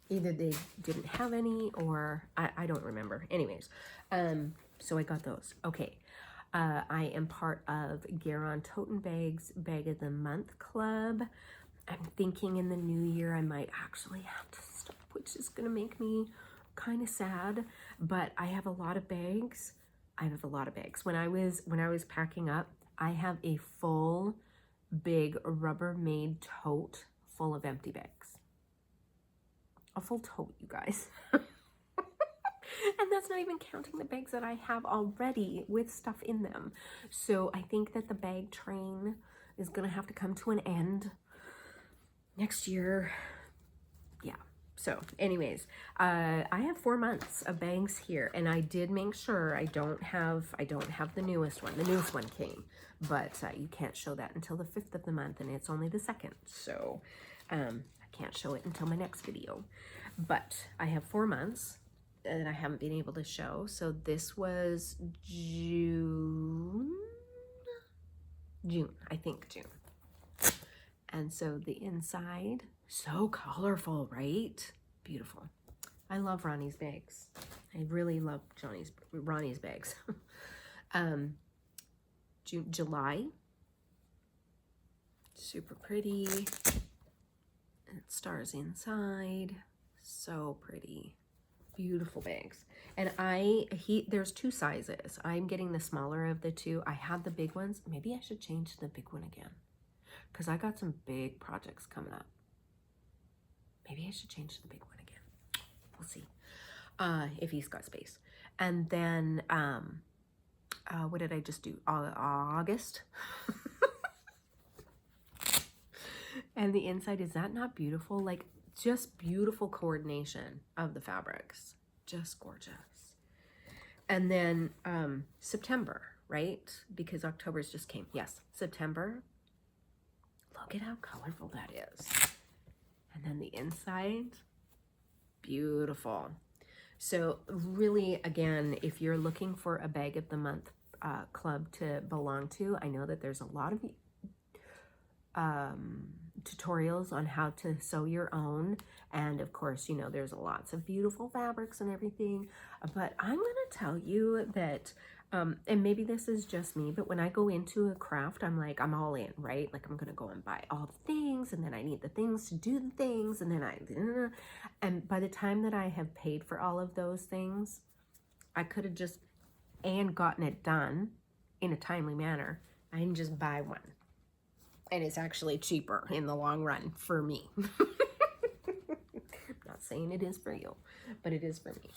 either they didn't have any or I don't remember. Anyways, so I got those. Okay, I am part of Garon Toten Bag's Bag of the Month Club. I'm thinking in the new year I might actually have to stop, which is going to make me kind of sad. But I have a lot of bags. When I was packing up, I have a full big Rubbermaid tote full of empty bags. A full tote, you guys. And that's not even counting the bags that I have already with stuff in them. So I think that the bag train is gonna have to come to an end next year. Yeah. So anyways, I have 4 months of bags here, and I did make sure I don't have the newest one. The newest one came, but you can't show that until the 5th of the month, and it's only the 2nd. So I can't show it until my next video. But I have 4 months that I haven't been able to show. So this was June, I think June. And so the inside, so colorful, right? Beautiful. I love Ronnie's bags. I really love Ronnie's bags. July, super pretty. And stars inside, so pretty. Beautiful bags. And there's 2 sizes. I'm getting the smaller of the 2. I have the big ones. Maybe I should change to the big one again, because I got some big projects coming up. Maybe I should change to the big one again. We'll see if he's got space. And then, what did I just do? August. And the inside, is that not beautiful? Like, just beautiful coordination of the fabrics. Just gorgeous. And then September, right? Because October's just came. Yes, September. Look at how colorful that is. And then the inside, beautiful. So really, again, if you're looking for a Bag of the Month club to belong to, I know that there's a lot of tutorials on how to sew your own, and of course, you know, there's lots of beautiful fabrics and everything, but I'm gonna tell you that and maybe this is just me, but when I go into a craft, I'm like, I'm all in, right? Like, I'm gonna go and buy all the things, and then I need the things to do the things, and then and by the time that I have paid for all of those things, I could have just gotten it done in a timely manner I can just buy one. And it's actually cheaper in the long run for me. Not saying it is for you, but it is for me.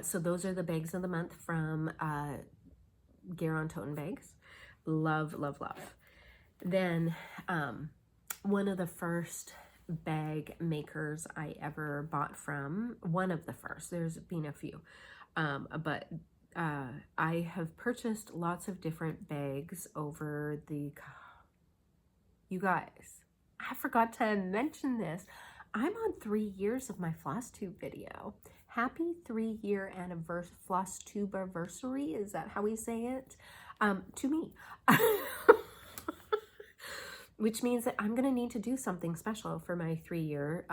So those are the bags of the month from Garon Toten Bags. Love, love, love. Then one of the first bag makers I ever bought from, one of the first, there's been a few, but I have purchased lots of different bags over the, you guys, I forgot to mention this. I'm on 3 years of my Flosstube video. Happy 3-year anniversary, Flosstube-aversary, is that how we say it? To me. Which means that I'm gonna need to do something special for my 3-year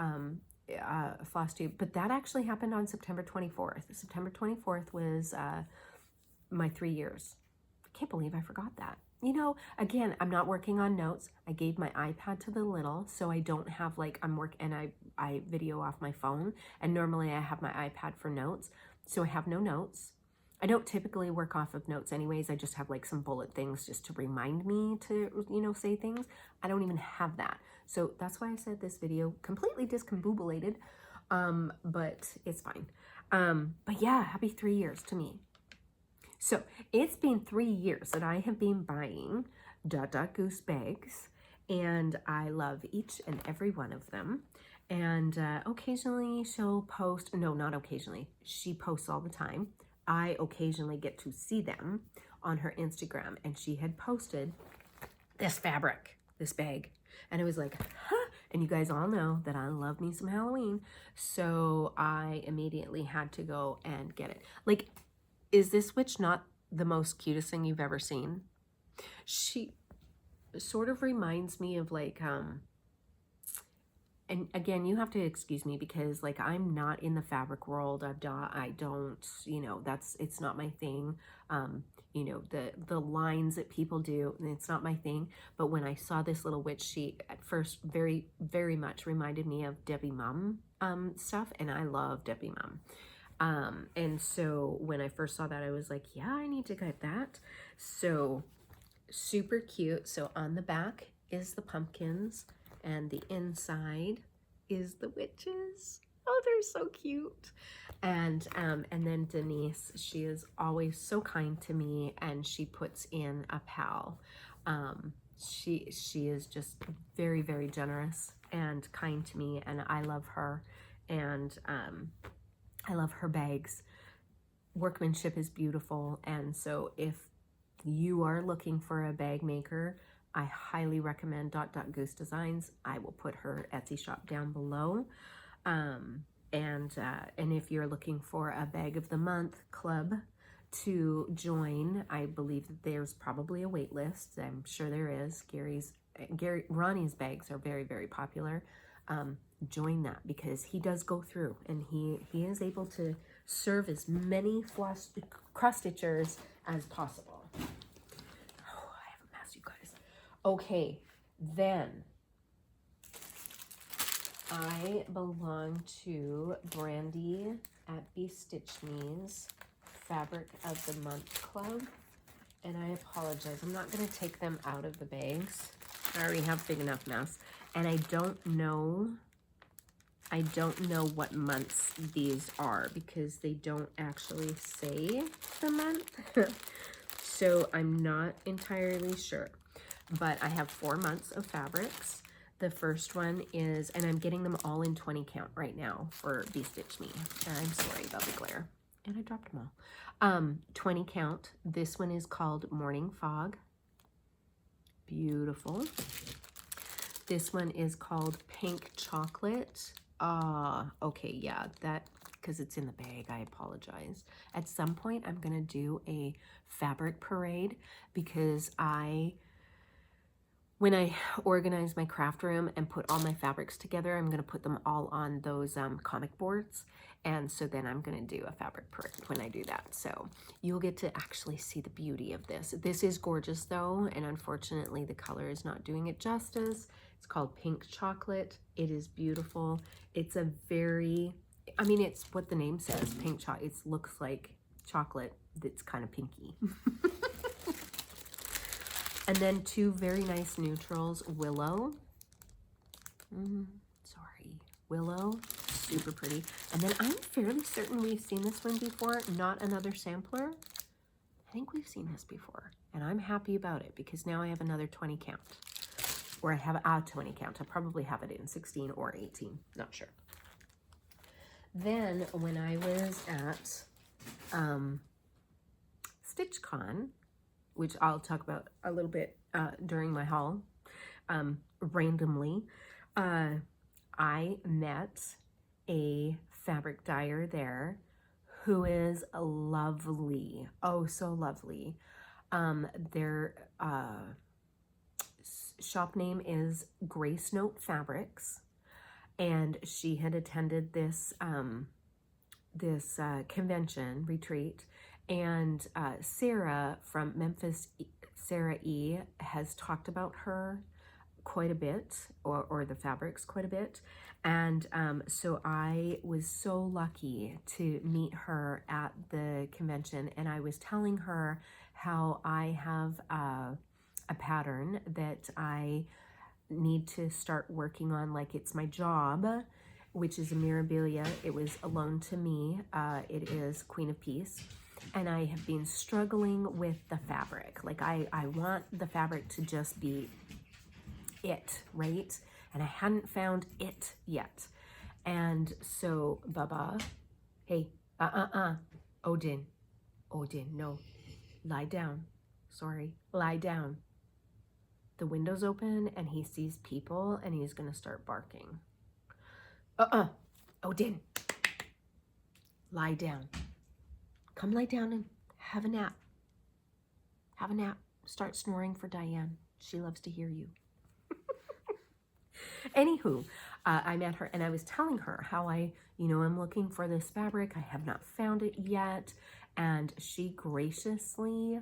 Flosstube, but that actually happened on September 24th. September 24th was my 3 years. I can't believe I forgot that. You know, again, I'm not working on notes. I gave my iPad to the little, so I don't have like, I video off my phone, and normally I have my iPad for notes, so I have no notes. I don't typically work off of notes anyways. I just have like some bullet things just to remind me to, you know, say things. I don't even have that. So that's why I said this video completely discombobulated, but it's fine. But yeah, happy 3 years to me. So it's been 3 years that I have been buying Goose bags, and I love each and every one of them. And occasionally she'll post, no, not occasionally, she posts all the time. I occasionally get to see them on her Instagram, and she had posted this fabric, this bag, and it was like, huh? And you guys all know that I love me some Halloween, so I immediately had to go and get it. Like, is this witch not the most cutest thing you've ever seen? She sort of reminds me of like, and again, you have to excuse me because like I'm not in the fabric world. I don't, you know, it's not my thing. You know, the lines that people do, it's not my thing. But when I saw this little witch, she at first very, very much reminded me of Debbie Mum stuff, and I love Debbie Mum. And so when I first saw that, I was like, yeah, I need to get that. So super cute. So on the back is the pumpkins, and the inside is the witches. Oh, they're so cute. And then Denise, she is always so kind to me, and she puts in a pal. She is just very, very generous and kind to me, and I love her. And I love her bags. Workmanship is beautiful, and so if you are looking for a bag maker, I highly recommend Goose Designs. I will put her Etsy shop down below. And if you're looking for a bag of the month club to join, I believe that there's probably a wait list. I'm sure there is. Ronnie's bags are very, very popular. Join that because he does go through, and he is able to serve as many cross stitchers as possible. Oh, I have a mess, you guys. Okay, then I belong to Brandy at BeStitchMe's Fabric of the Month Club, and I apologize. I'm not going to take them out of the bags. I already have big enough mess, and I don't know what months these are because they don't actually say the month. So I'm not entirely sure, but I have 4 months of fabrics. The first one is, and I'm getting them all in 20 count right now for BeStitchMe. I'm sorry about the glare. And I dropped them all. 20 count. This one is called Morning Fog. Beautiful. This one is called Pink Chocolate. Okay, yeah, that, because it's in the bag, I apologize. At some point, I'm going to do a fabric parade because when I organize my craft room and put all my fabrics together, I'm going to put them all on those comic boards. And so then I'm going to do a fabric parade when I do that. So you'll get to actually see the beauty of this. This is gorgeous though, and unfortunately the color is not doing it justice. It's called Pink Chocolate. It is beautiful. It's a very, I mean, it's what the name says, pink chocolate. It looks like chocolate that's kind of pinky. And then two very nice neutrals, Willow. Willow, super pretty. And then I'm fairly certain we've seen this one before, not another sampler. I think we've seen this before, and I'm happy about it because now I have another 20 count. Or I have a 20 count. I probably have it in 16 or 18, not sure. Then when I was at StitchCon, which I'll talk about a little bit during my haul, randomly, I met a fabric dyer there who is lovely. Oh, so lovely. Their shop name is Grace Note Fabrics, and she had attended this convention retreat, and Sarah from Memphis, Sarah E, has talked about her quite a bit, or the fabrics quite a bit. And so I was so lucky to meet her at the convention, and I was telling her how I have a pattern that I need to start working on, like it's my job, which is a Mirabilia. It was a loan to me. It is Queen of Peace. And I have been struggling with the fabric. Like I want the fabric to just be it, right? And I hadn't found it yet. And so Baba, hey, Odin, no, lie down. Sorry, lie down. The window's open and he sees people and he's gonna start barking. Odin, lie down. Come lie down and have a nap. Have a nap. Start snoring for Diane. She loves to hear you. Anywho, I met her and I was telling her how I'm looking for this fabric. I have not found it yet. And she graciously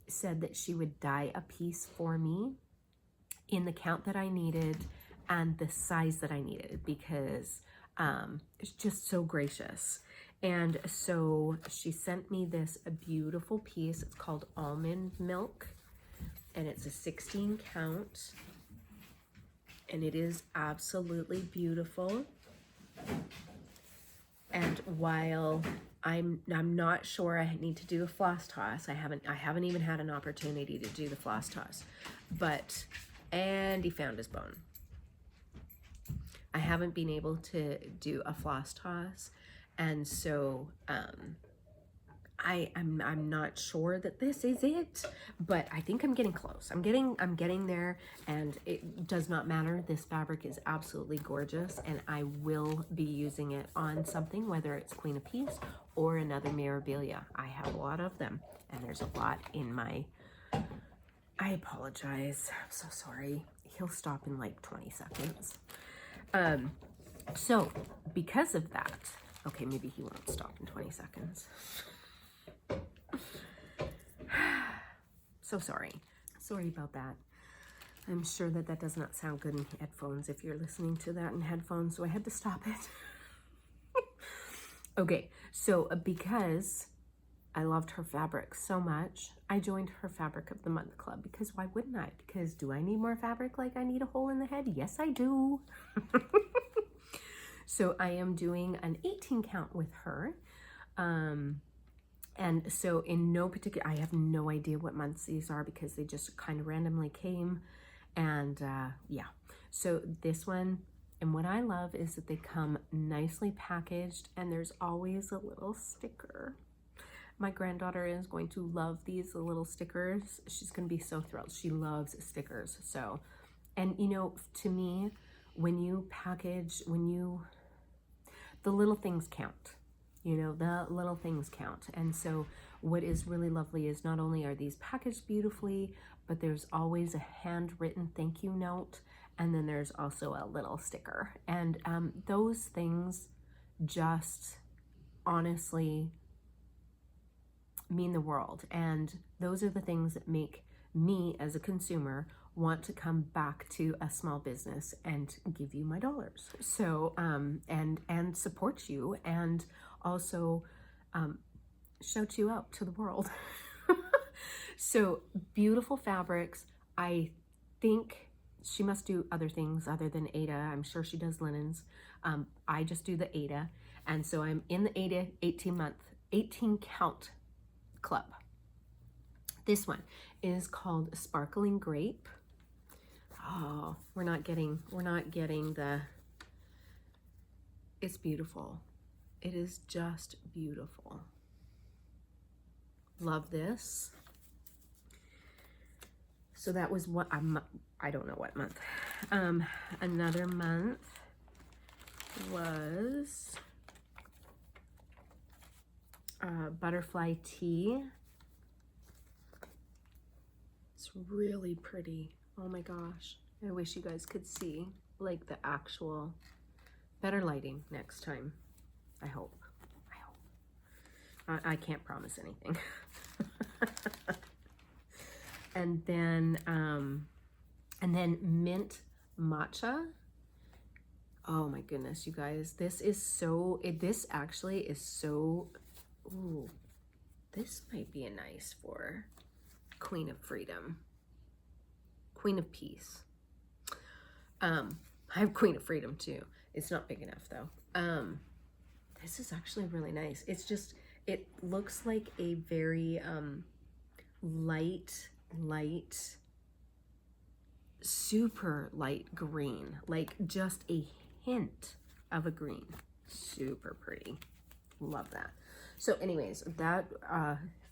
said that she would dye a piece for me in the count that I needed and the size that I needed, because it's just so gracious. And so she sent me this beautiful piece. It's called Almond Milk, and it's a 16 count. And it is absolutely beautiful. And while I'm not sure I need to do a floss toss, I haven't even had an opportunity to do the floss toss, but Andy found his bone. I haven't been able to do a floss toss, and so I'm not sure that this is it, but I think I'm getting close. I'm getting there, and it does not matter. This fabric is absolutely gorgeous, and I will be using it on something, whether it's Queen of Peace or another Mirabilia. I have a lot of them, and there's a lot in my... I apologize. I'm so sorry. He'll stop in like 20 seconds. So because of that, okay, maybe he won't stop in 20 seconds. So sorry about that. I'm sure that does not sound good in headphones if you're listening to that in headphones, so I had to stop it. Okay, so because I loved her fabric so much, I joined her Fabric of the Month Club, because why wouldn't I? Because do I need more fabric like I need a hole in the head? Yes, I do. So I am doing an 18 count with her. And so in no particular, I have no idea what months these are because they just kind of randomly came. And yeah, so this one, and what I love is that they come nicely packaged and there's always a little sticker. My granddaughter is going to love these little stickers. She's going to be so thrilled. She loves stickers. So, and to me, when you package, the little things count. The little things count. And so what is really lovely is not only are these packaged beautifully, but there's always a handwritten thank you note. And then there's also a little sticker. And those things just honestly mean the world. And those are the things that make me as a consumer want to come back to a small business and give you my dollars. So, and support you, and also shout you out to the world. So beautiful fabrics. I think she must do other things other than Aida. I'm sure she does linens. I just do the Aida. And so I'm in the Aida 18 count club. This one is called Sparkling Grape. Oh, we're not getting the, it's beautiful. It is just beautiful. Love this. So that was what I don't know what month. Another month was Butterfly Tea. It's really pretty. Oh my gosh. I wish you guys could see like the actual, better lighting next time. I hope. I can't promise anything. And then mint matcha. Oh my goodness, you guys, this is so, this actually is so, ooh, this might be a nice for Queen of Freedom, Queen of Peace. I have Queen of Freedom too. It's not big enough though. This is actually really nice. It's just, it looks like a very light, super light green, like just a hint of a green. Super pretty. Love that. So anyways, that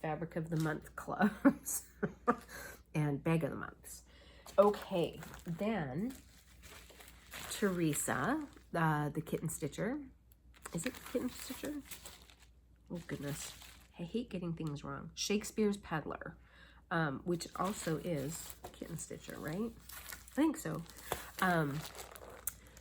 fabric of the month clubs and bag of the months. Okay, then Teresa, the kitten stitcher. Is it kitten stitcher? Oh goodness, I hate getting things wrong. Shakespeare's Peddler, which also is kitten stitcher, right? I think so.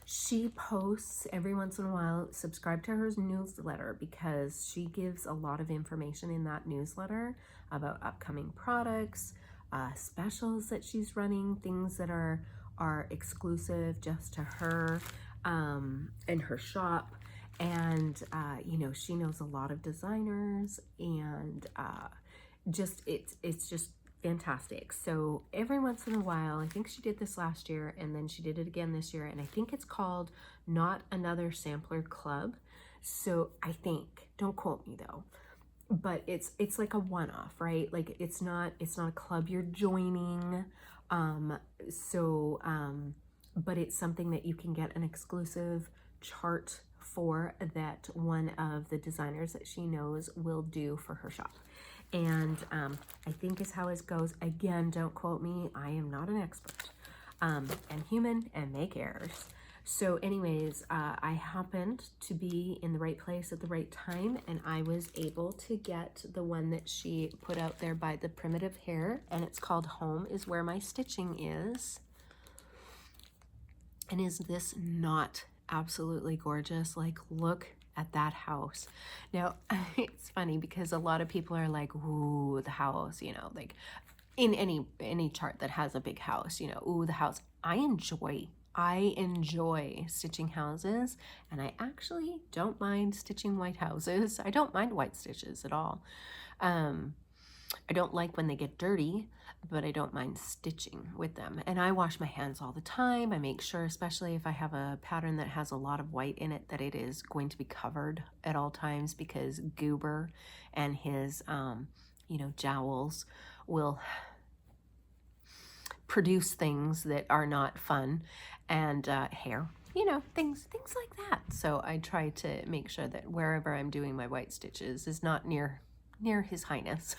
She posts every once in a while. Subscribe to her newsletter because she gives a lot of information in that newsletter about upcoming products, specials that she's running, things that are exclusive just to her and her shop. And you know, she knows a lot of designers, and just it's just fantastic. So every once in a while, I think she did this last year, and then she did it again this year, and I think it's called Not Another Sampler Club. So I think, don't quote me though, but it's like a one-off, right? Like it's not a club you're joining. But it's something that you can get an exclusive chart for that one of the designers that she knows will do for her shop. And I think is how it goes. Again, don't quote me. I am not an expert. I'm human and make errors. So anyways, I happened to be in the right place at the right time, and I was able to get the one that she put out there by the Primitive Hair, and it's called Home Is Where My Stitching Is. And is this not absolutely gorgeous? Like, look at that house. Now, it's funny because a lot of people are like, ooh, the house, you know, like in any chart that has a big house, you know, ooh, the house. I enjoy stitching houses, and I actually don't mind stitching white houses. I don't mind white stitches at all. I don't like when they get dirty, but I don't mind stitching with them. And I wash my hands all the time. I make sure, especially if I have a pattern that has a lot of white in it, that it is going to be covered at all times, because Goober and his, you know, jowls will produce things that are not fun, and hair, you know, things like that. So I try to make sure that wherever I'm doing my white stitches is not near His Highness.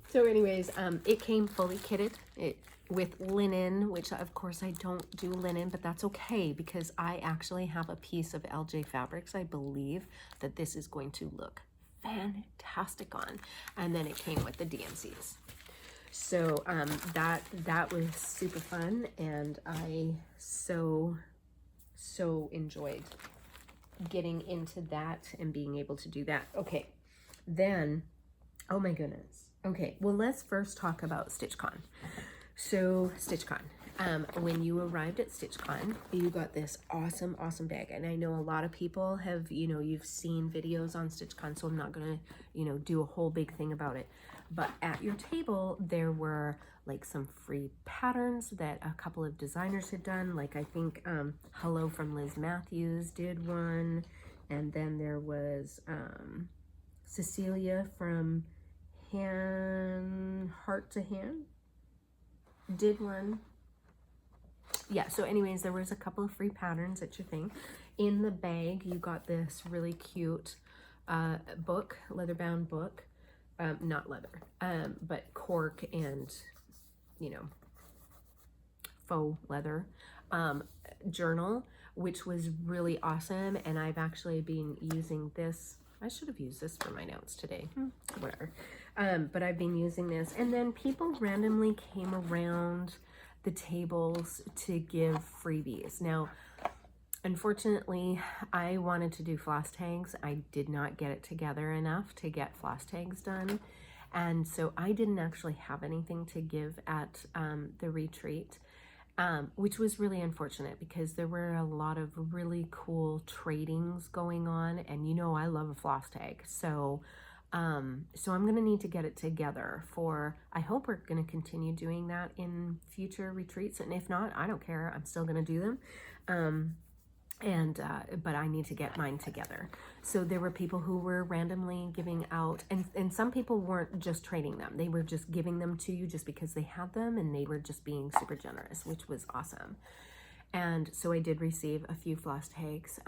So anyways, it came fully kitted with linen, which of course I don't do linen, but that's okay because I actually have a piece of LJ Fabrics, I believe, that this is going to look fantastic on. And then it came with the DMCs. So that was super fun, and I so enjoyed getting into that and being able to do that. Okay, then, oh my goodness. Okay, well, let's first talk about StitchCon. So StitchCon, When you arrived at StitchCon, you got this awesome bag, and I know a lot of people have, you've seen videos on StitchCon, so I'm not gonna, do a whole big thing about it. But at your table, there were like some free patterns that a couple of designers had done. Like I think Hello from Liz Matthews did one, and then there was Cecilia from Heart to Hand did one. Yeah, so anyways, there was a couple of free patterns at your thing. In the bag, you got this really cute book, leather-bound book. Not leather, but cork and, faux leather journal, which was really awesome. And I've actually been using this. I should have used this for my notes today. Whatever. But I've been using this. And then people randomly came around the tables to give freebies. Now, unfortunately, I wanted to do floss tags. I did not get it together enough to get floss tags done. And so I didn't actually have anything to give at the retreat, which was really unfortunate because there were a lot of really cool tradings going on. And I love a floss tag. So so I'm going to need to get it together I hope we're going to continue doing that in future retreats. And if not, I don't care. I'm still going to do them. But I need to get mine together. So there were people who were randomly giving out, and some people weren't just trading them. They were just giving them to you just because they had them, and they were just being super generous, which was awesome. And so I did receive a few floss tags,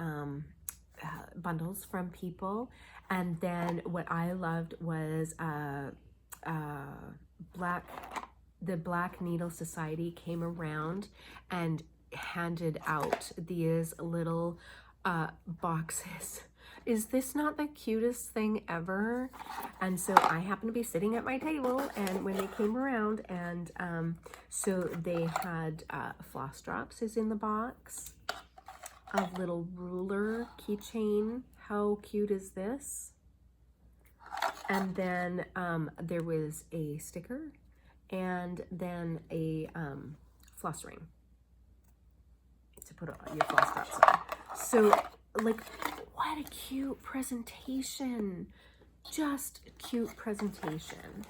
bundles from people. And then what I loved was the Black Needle Society came around and handed out these little boxes. Is this not the cutest thing ever? And so I happened to be sitting at my table, and when they came around, and so they had floss drops is in the box, a little ruler keychain. How cute is this? And then there was a sticker, and then a floss ring to put your floss drops on. So, like, what a cute presentation. Just a cute presentation.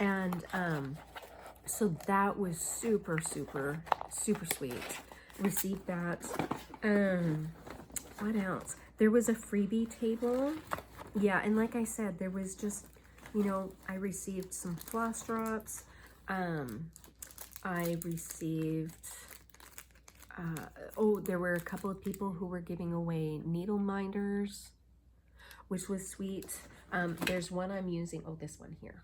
And so that was super sweet. Received that. What else? There was a freebie table. Yeah, and like I said, there was just, I received some floss drops. I received, there were a couple of people who were giving away needle minders, which was sweet. There's one I'm using. Oh, this one here.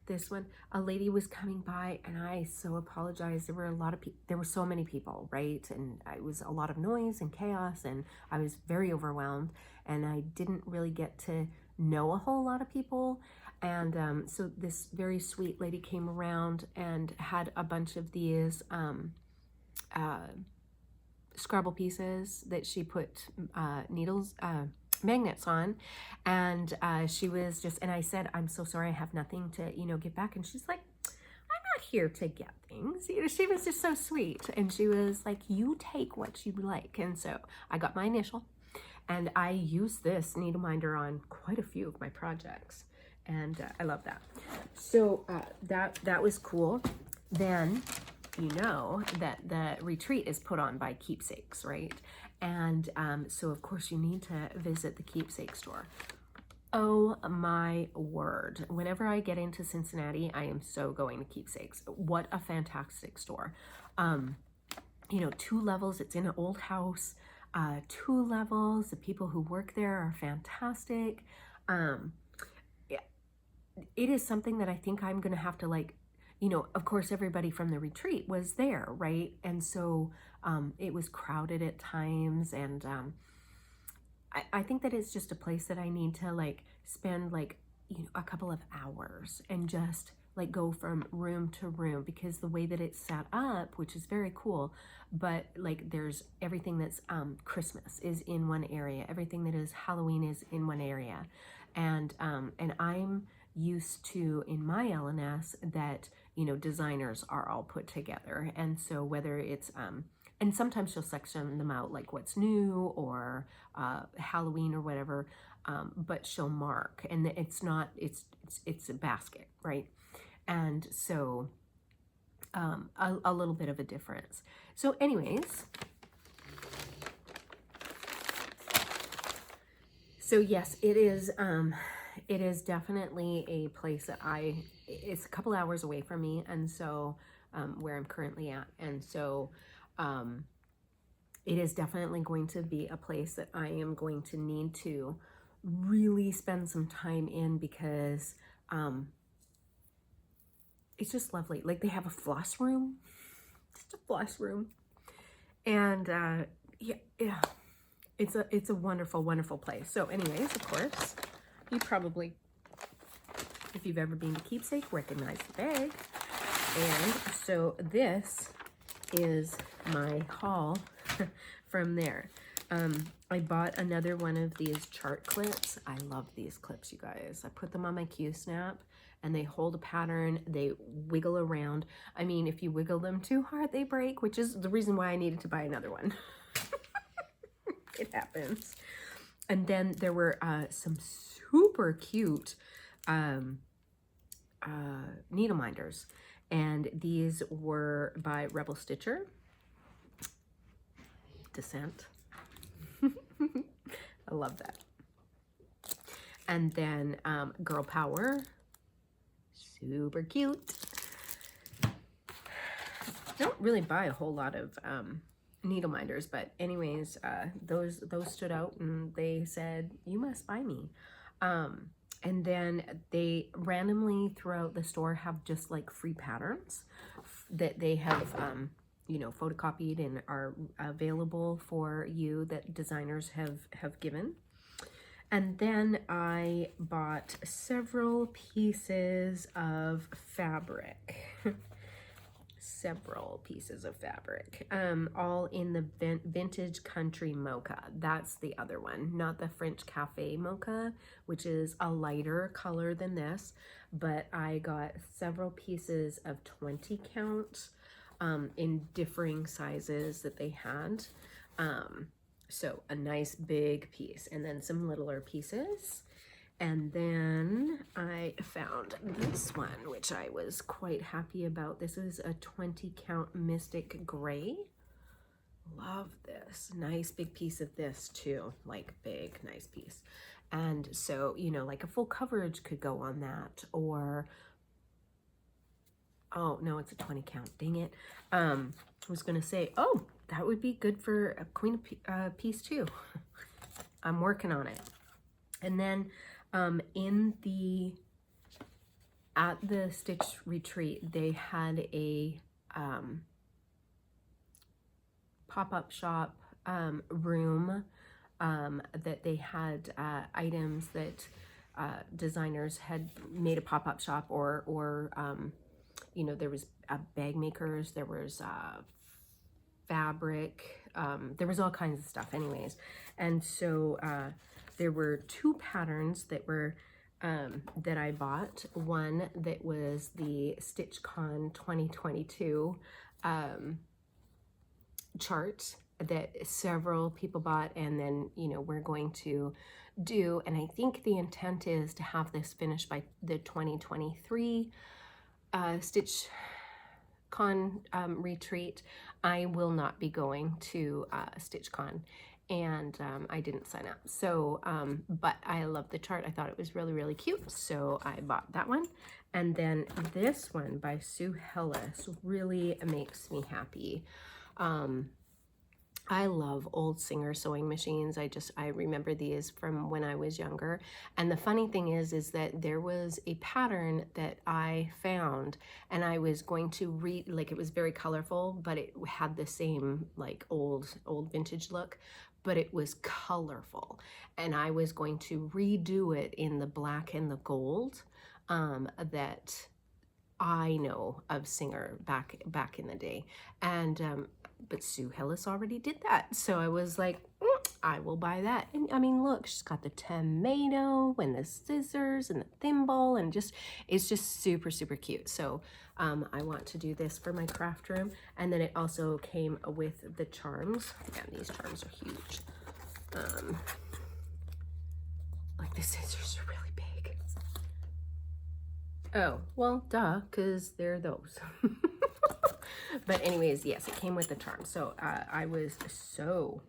This one, a lady was coming by, and I so apologize. There were a lot of people. There were so many people, right? And it was a lot of noise and chaos, and I was very overwhelmed, and I didn't really get to know a whole lot of people. And so this very sweet lady came around and had a bunch of these Scrabble pieces that she put magnets on, and she was just, and I said, I'm so sorry, I have nothing to give back. And she's like, I'm not here to get things. She was just so sweet, and she was like, you take what you like. And so I got my initial, and I used this needle minder on quite a few of my projects, and I love that. So that was cool. Then that the retreat is put on by Keepsakes, right? And so of course you need to visit the Keepsake store. Oh my word. Whenever I get into Cincinnati, I am so going to Keepsakes. What a fantastic store. 2 levels, it's in an old house, 2 levels. The people who work there are fantastic. It is something that I think I'm going to have to of course, everybody from the retreat was there, right? And so it was crowded at times. And I think that it's just a place that I need to spend a couple of hours and just go from room to room, because the way that it's set up, which is very cool, but there's everything that's Christmas is in one area. Everything that is Halloween is in one area. And I'm used to, in my LNS, that you know, designers are all put together. And so whether it's, and sometimes she'll section them out like what's new or Halloween or whatever, but she'll mark, and it's not, it's a basket, right? And so a little bit of a difference. So anyways, so yes, it is definitely a place that it's a couple hours away from me, and so where I'm currently at, and so it is definitely going to be a place that I am going to need to really spend some time in, because it's just lovely. Like, they have a floss room, just a floss room, and yeah, it's a wonderful, wonderful place. So anyways, of course, you probably, if you've ever been to Keepsake, recognize the bag. And so this is my haul from there. I bought another one of these chart clips. I love these clips, you guys. I put them on my Q-snap, and they hold a pattern, they wiggle around. I mean, if you wiggle them too hard, they break, which is the reason why I needed to buy another one. It happens. And then there were some super cute needle minders, and these were by Rebel Stitcher. Descent. I love that. And then Girl Power, super cute. I don't really buy a whole lot of needle minders, but anyways, those stood out, and they said, you must buy me. And then they randomly throughout the store have just like free patterns that they have you know, photocopied and are available for you, that designers have given. And then I bought several pieces of fabric. Several pieces of fabric, all in the Vintage Country Mocha. That's the other one, not the French Cafe Mocha, which is a lighter color than this, but I got several pieces of 20 count in differing sizes that they had. So a nice big piece, and then some littler pieces. And then I found this one, which I was quite happy about. This is a 20 count Mystic Gray. Love this. Nice big piece of this too, like big, nice piece. And so, you know, like a full coverage could go on that, or, oh no, it's a 20 count, dang it. I was gonna say, oh, that would be good for a queen piece too. I'm working on it. And then at the Stitch Retreat, they had a pop-up shop room that they had items that designers had made a pop-up shop, or you know, there was bag makers, there was fabric, there was all kinds of stuff anyways. And so there were two patterns that were that I bought. One that was the StitchCon 2022 chart that several people bought, and then, you know, we're going to do, and I think the intent is to have this finished by the 2023 StitchCon retreat. I will not be going to StitchCon, and I didn't sign up. So, but I love the chart. I thought it was really, really cute. So I bought that one. And then this one by Sue Hellis really makes me happy. I love old Singer sewing machines. I remember these from when I was younger. And the funny thing is that there was a pattern that I found, and I was going to read, like, it was very colorful, but it had the same like old vintage look, but it was colorful. And I was going to redo it in the black and the gold that I know of Singer back in the day. And but Sue Hellis already did that. So I was like, I will buy that. And I mean, look, she's got the tomato and the scissors and the thimble, and just, it's just super, super cute. So I want to do this for my craft room. And then it also came with the charms. Yeah, these charms are huge. Like the scissors are really big. Oh, well, duh, because they're those. But anyways, yes, it came with the charm. So I was so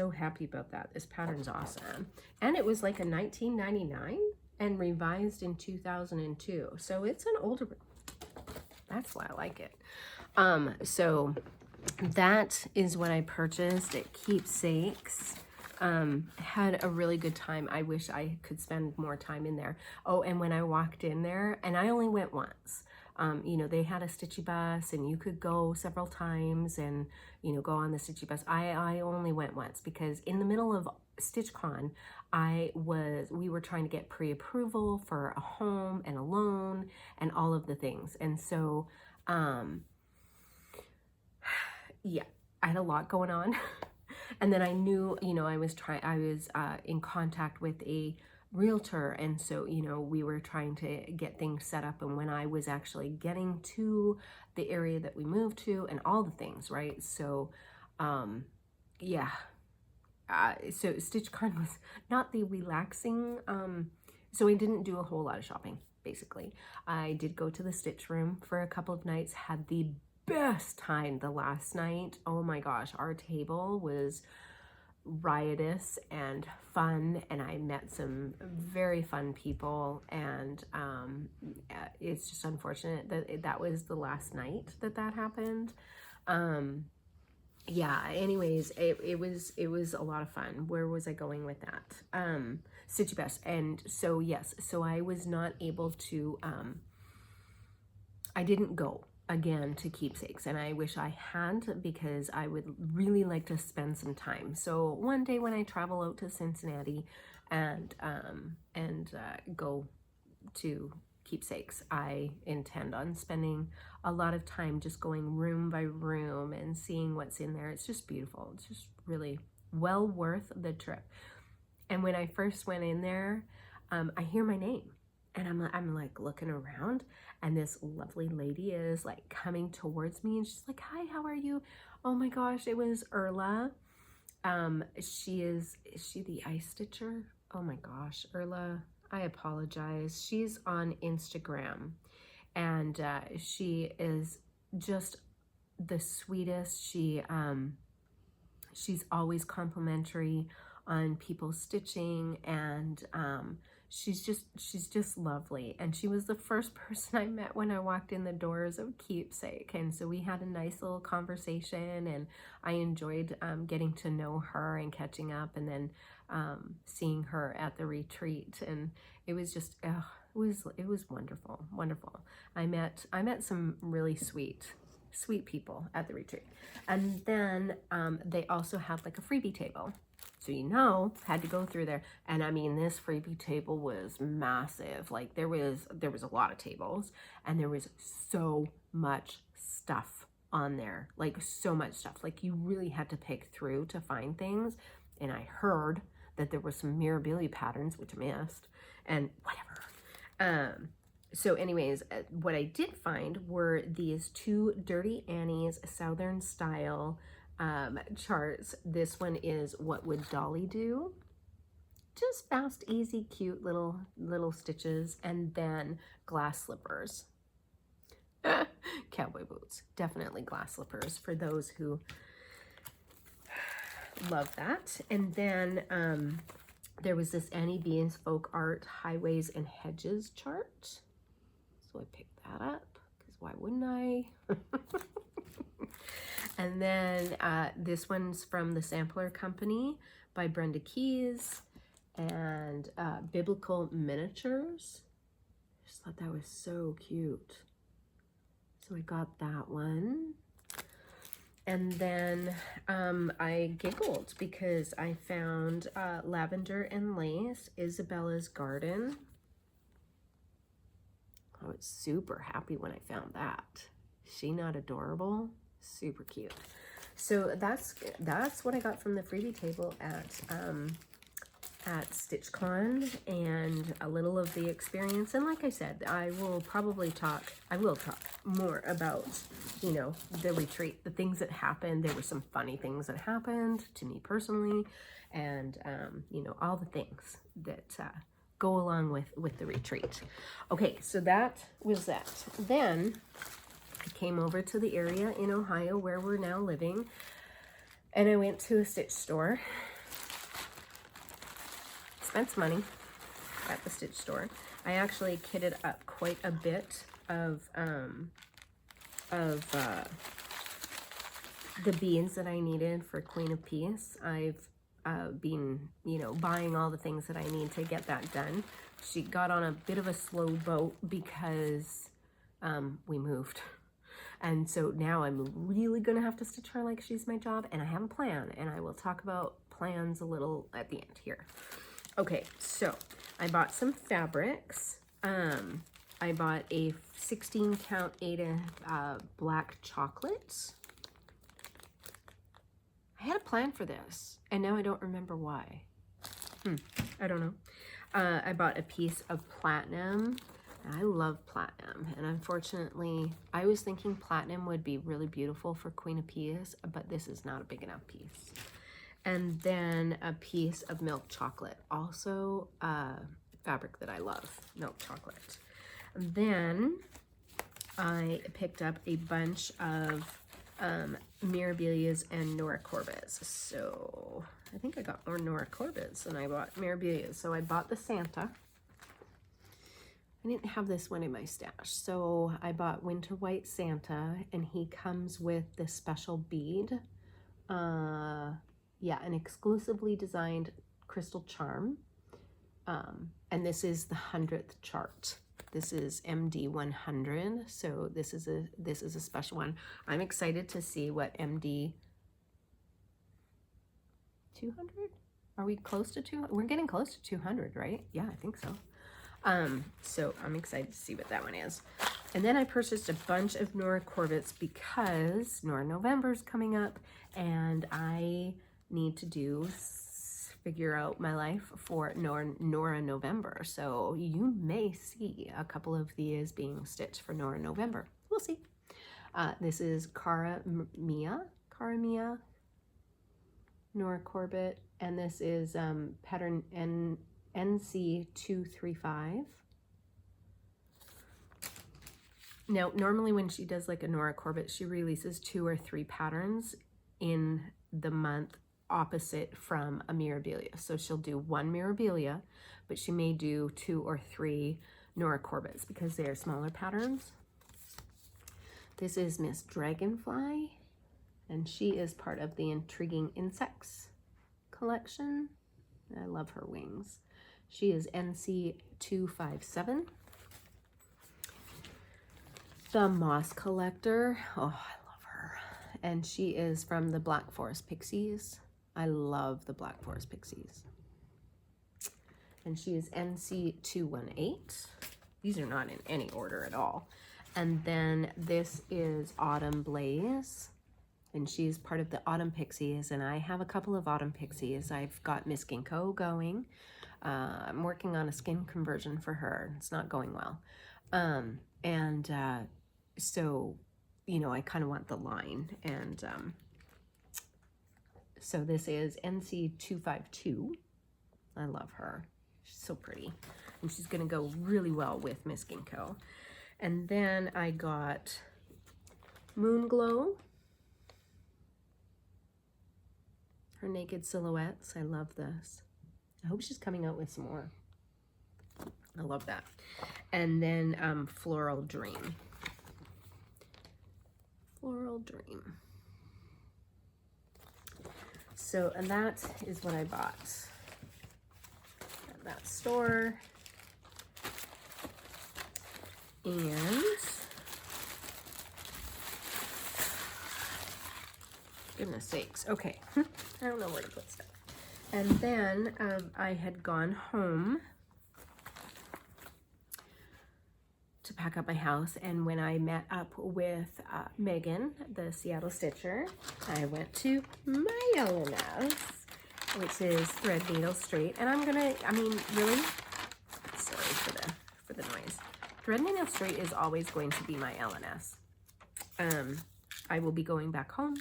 happy about that. This pattern's awesome. And it was like a $19.99 and revised in 2002. So it's an older, that's why I like it. So that is what I purchased at Keepsakes. Had a really good time. I wish I could spend more time in there. Oh, and when I walked in there, and I only went once, you know, they had a Stitchy bus and you could go several times and, you know, go on the Stitchy bus. I only went once because in the middle of StitchCon, we were trying to get pre-approval for a home and a loan and all of the things. And so, yeah, I had a lot going on. And then I knew, you know, I was in contact with a realtor, and so, you know, we were trying to get things set up, and when I was actually getting to the area that we moved to and all the things, right? So yeah, so StitchCon was not the relaxing, so I didn't do a whole lot of shopping. Basically, I did go to the stitch room for a couple of nights, had the best time the last night. Oh my gosh, our table was riotous and fun, and I met some very fun people, and it's just unfortunate that that was the last night that happened. Yeah, anyways, it was a lot of fun. Where was I going with that? Stitchy Best. And so yes, so I was not able to I didn't go again to Keepsakes, and I wish I had, because I would really like to spend some time. So one day when I travel out to Cincinnati and go to Keepsakes, I intend on spending a lot of time just going room by room and seeing what's in there. It's just beautiful. It's just really well worth the trip. And when I first went in there, I hear my name. And I'm like looking around, and this lovely lady is like coming towards me, and she's like, "Hi, how are you?" Oh my gosh, it was Erla. Is she the ice stitcher? Oh my gosh, Erla, I apologize. She's on Instagram, and she is just the sweetest. She's always complimentary on people's stitching, and she's just lovely. And she was the first person I met when I walked in the doors of Keepsake, and so we had a nice little conversation, and I enjoyed getting to know her and catching up, and then seeing her at the retreat, and it was just it was wonderful. I met some really sweet people at the retreat. And then they also had like a freebie table. So, you know, had to go through there. And I mean, this freebie table was massive. Like there was a lot of tables, and there was so much stuff on there. Like so much stuff. Like you really had to pick through to find things. And I heard that there were some Mirabilia patterns, which I missed, and whatever. So anyways, what I did find were these two Dirty Annie's Southern style charts. This one is What Would Dolly Do? Just fast, easy, cute little stitches, and then glass slippers. Cowboy boots. Definitely glass slippers for those who love that. And then there was this Annie Bean's Folk Art Highways and Hedges chart. So I picked that up, because why wouldn't I? And then this one's from the Sampler Company by Brenda Keys, and Biblical Miniatures. I just thought that was so cute. So I got that one. And then I giggled because I found Lavender and Lace, Isabella's Garden. I was super happy when I found that. Is she not adorable? Super cute. So that's what I got from the freebie table at StitchCon, and a little of the experience. And like I said, I will talk more about, you know, the retreat, the things that happened. There were some funny things that happened to me personally, and you know, all the things that go along with the retreat. Okay, so that was that. Then I came over to the area in Ohio where we're now living, and I went to a stitch store. Spent some money at the stitch store. I actually kitted up quite a bit of the beads that I needed for Queen of Peace. I've been, you know, buying all the things that I need to get that done. She got on a bit of a slow boat because we moved. And so now I'm really gonna have to stitch her like she's my job, and I have a plan, and I will talk about plans a little at the end here. Okay, so I bought some fabrics. I bought a 16 count Aida black chocolate. I had a plan for this, and now I don't remember why. I don't know. I bought a piece of platinum. I love platinum, and unfortunately, I was thinking platinum would be really beautiful for Queen of Peace, but this is not a big enough piece. And then a piece of milk chocolate, also fabric that I love, milk chocolate. And then I picked up a bunch of Mirabilias and Norah Corbetts. So I think I got more Norah Corbetts than I bought Mirabilias. So I bought the Santa. I didn't have this one in my stash, so I bought Winter White Santa, and he comes with this special bead. Yeah, an exclusively designed crystal charm. And this is the 100th chart. This is MD 100, so this is a special one. I'm excited to see what MD 200? Are we close to 200? We're getting close to 200, right? Yeah, I think so. So I'm excited to see what that one is. And then I purchased a bunch of Norah Corbetts because Norah November's coming up, and I need to figure out my life for Norah November. So you may see a couple of these being stitched for Norah November. We'll see. This is Cara Mia, Norah Corbett, and this is pattern NC235. Now, normally when she does like a Norah Corbett, she releases 2 or 3 patterns in the month opposite from a Mirabilia. So she'll do 1 Mirabilia, but she may do 2 or 3 Norah Corbetts because they are smaller patterns. This is Miss Dragonfly, and she is part of the Intriguing Insects collection. I love her wings. She is NC257. The Moss Collector. Oh, I love her. And she is from the Black Forest Pixies. I love the Black Forest Pixies. And she is NC218. These are not in any order at all. And then this is Autumn Blaze. And she's part of the Autumn Pixies. And I have a couple of Autumn Pixies. I've got Miss Ginkgo going. I'm working on a skin conversion for her. It's not going well. So, you know, I kind of want the line. And so this is NC252. I love her. She's so pretty. And she's going to go really well with Miss Ginkgo. And then I got Moon Glow. Her Naked Silhouettes. I love this. I hope she's coming out with some more. I love that. And then Floral Dream. Floral Dream. So, and that is what I bought at that store. And goodness sakes. Okay. I don't know where to put stuff. And then I had gone home to pack up my house, and when I met up with Megan, the Seattle Stitcher, I went to my LNS, which is Thread Needle Straight, and I'm gonna, I mean, really, sorry for the noise. Thread Needle Straight is always going to be my LNS. I will be going back home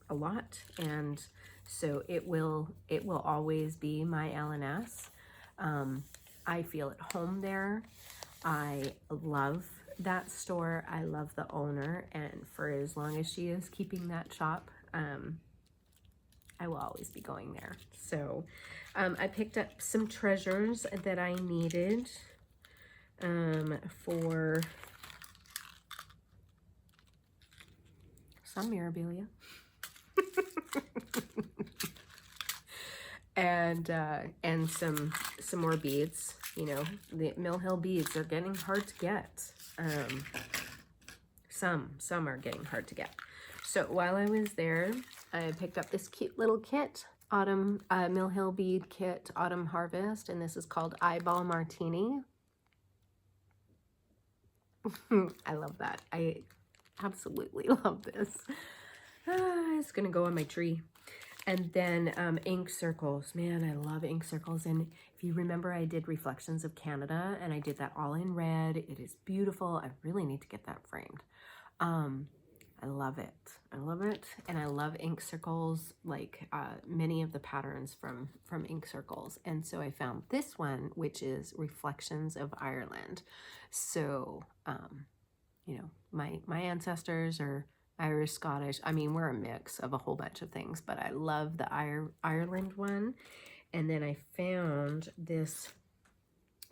a lot, and so it will always be my LNS. I feel at home there. I love that store. I love the owner, and for as long as she is keeping that shop, I will always be going there. So I picked up some treasures that I needed for some Mirabilia. and some more beads. You know, the Mill Hill beads are getting hard to get. Some are getting hard to get. So while I was there, I picked up this cute little kit, Autumn Mill Hill bead kit, Autumn Harvest, and this is called Eyeball Martini. I love that. I absolutely love this. It's gonna go on my tree. And then ink circles. Man, I love ink circles. And if you remember, I did Reflections of Canada, and I did that all in red. It is beautiful. I really need to get that framed. I love it. I love it. And I love ink circles, like many of the patterns from ink circles. And so I found this one, which is Reflections of Ireland. So, you know, my ancestors are Irish, Scottish. I mean, we're a mix of a whole bunch of things, but I love the Ireland one. And then I found this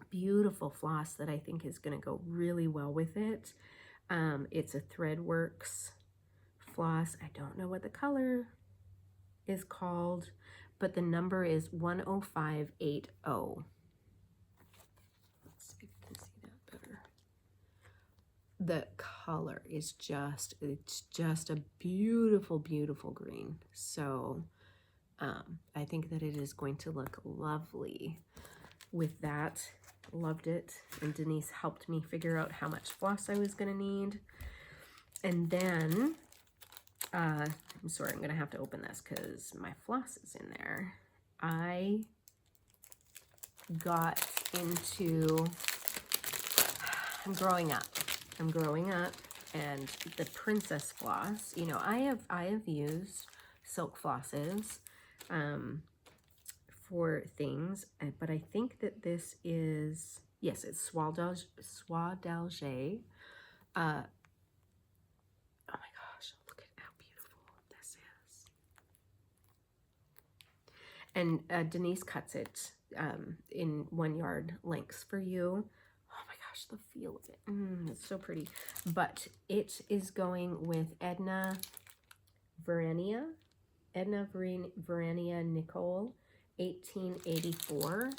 beautiful floss that I think is going to go really well with it. It's a Threadworks floss. I don't know what the color is called, but the number is 10580. Let's see if you can see that better. The color is just, it's just a beautiful, beautiful green. So I think that it is going to look lovely with that. Loved it. And Denise helped me figure out how much floss I was going to need. And then, I'm sorry, I'm going to have to open this because my floss is in there. I got into, I'm growing up, and the princess floss, you know, I have used silk flosses for things, but I think that this is, yes, it's Soie d'Alger. Oh my gosh, look at how beautiful this is. And Denise cuts it in 1 yard lengths for you. Oh my gosh, the feel of it. It's so pretty. But it is going with Edna Verania Nicole, 1884.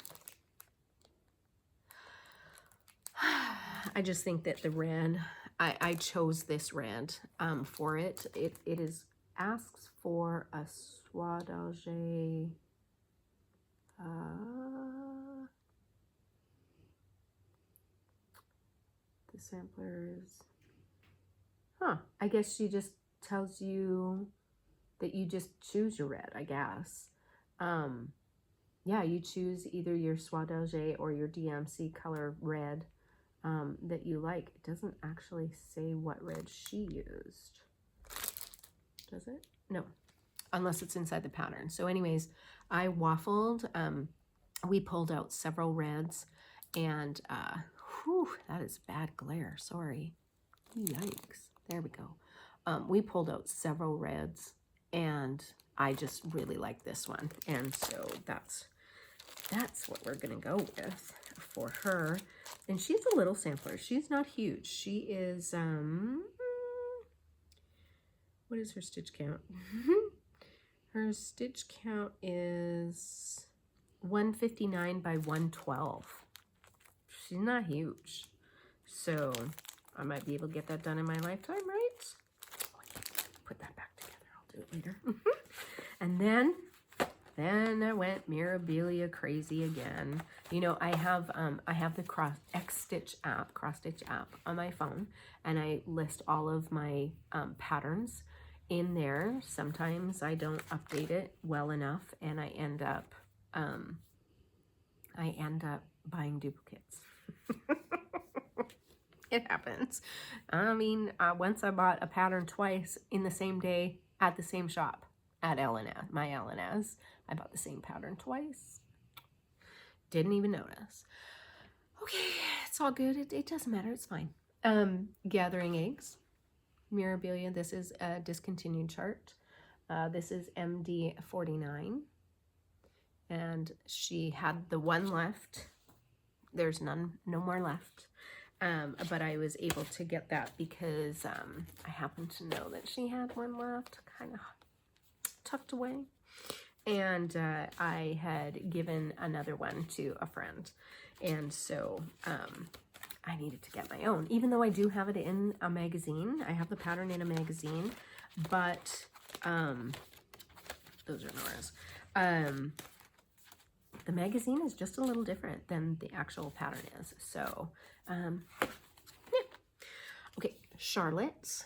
I just think that the red, I chose this red for it. It is asks for a Soie d'Alger. The samplers. I guess she just tells you that you just choose your red, I guess. Yeah, you choose either your Soie d'Alger or your DMC color red that you like. It doesn't actually say what red she used. Does it? No, unless it's inside the pattern. So anyways, I waffled. We pulled out several reds, and whew, that is bad glare, sorry. Yikes, there we go. We pulled out several reds, and I just really like this one, and so that's what we're gonna go with for her. And she's a little sampler. She's not huge. She is what is her stitch count? Her stitch count is 159 by 112. She's not huge, so I might be able to get that done in my lifetime, right? Put that back together. I'll do it later. And then Then I went Mirabilia crazy again. You know, I have the X-Stitch app, cross-stitch app on my phone, and I list all of my patterns in there. Sometimes I don't update it well enough, and I end up buying duplicates. It happens. I mean, once I bought a pattern twice in the same day at the same shop at L&S, my L&S. I bought the same pattern twice. Didn't even notice. Okay, it's all good. It doesn't matter. It's fine. Gathering eggs. Mirabilia. This is a discontinued chart. This is MD 49. And she had the one left. There's no more left. But I was able to get that because I happened to know that she had one left, kind of tucked away. And I had given another one to a friend. And so I needed to get my own. Even though I do have it in a magazine. I have the pattern in a magazine. But those are Norah's. The magazine is just a little different than the actual pattern is. So, yeah. Okay, Charlotte.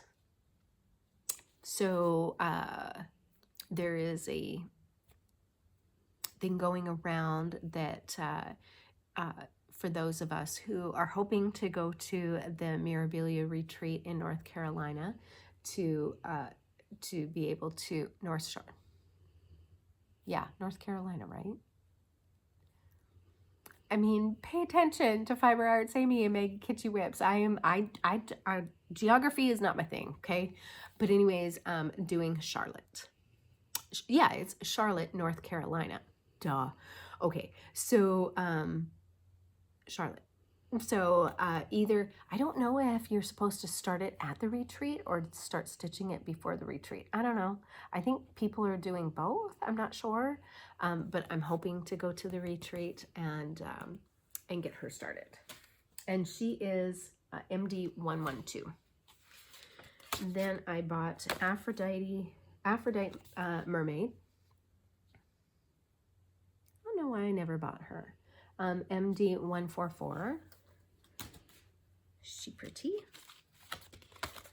So, there is a thing going around that for those of us who are hoping to go to the Mirabilia retreat in North Carolina to be able to North Carolina, right? I mean, pay attention to Fiber Arts Amy and Meg Kitschy Whips. Geography is not my thing, okay? But anyways, doing Charlotte. Yeah, it's Charlotte, North Carolina. Duh. Okay, so, Charlotte. So, either, I don't know if you're supposed to start it at the retreat or start stitching it before the retreat. I don't know. I think people are doing both. I'm not sure. But I'm hoping to go to the retreat and get her started. And she is MD 112. Then I bought Aphrodite Mermaid. I don't know why I never bought her. MD 144. She pretty.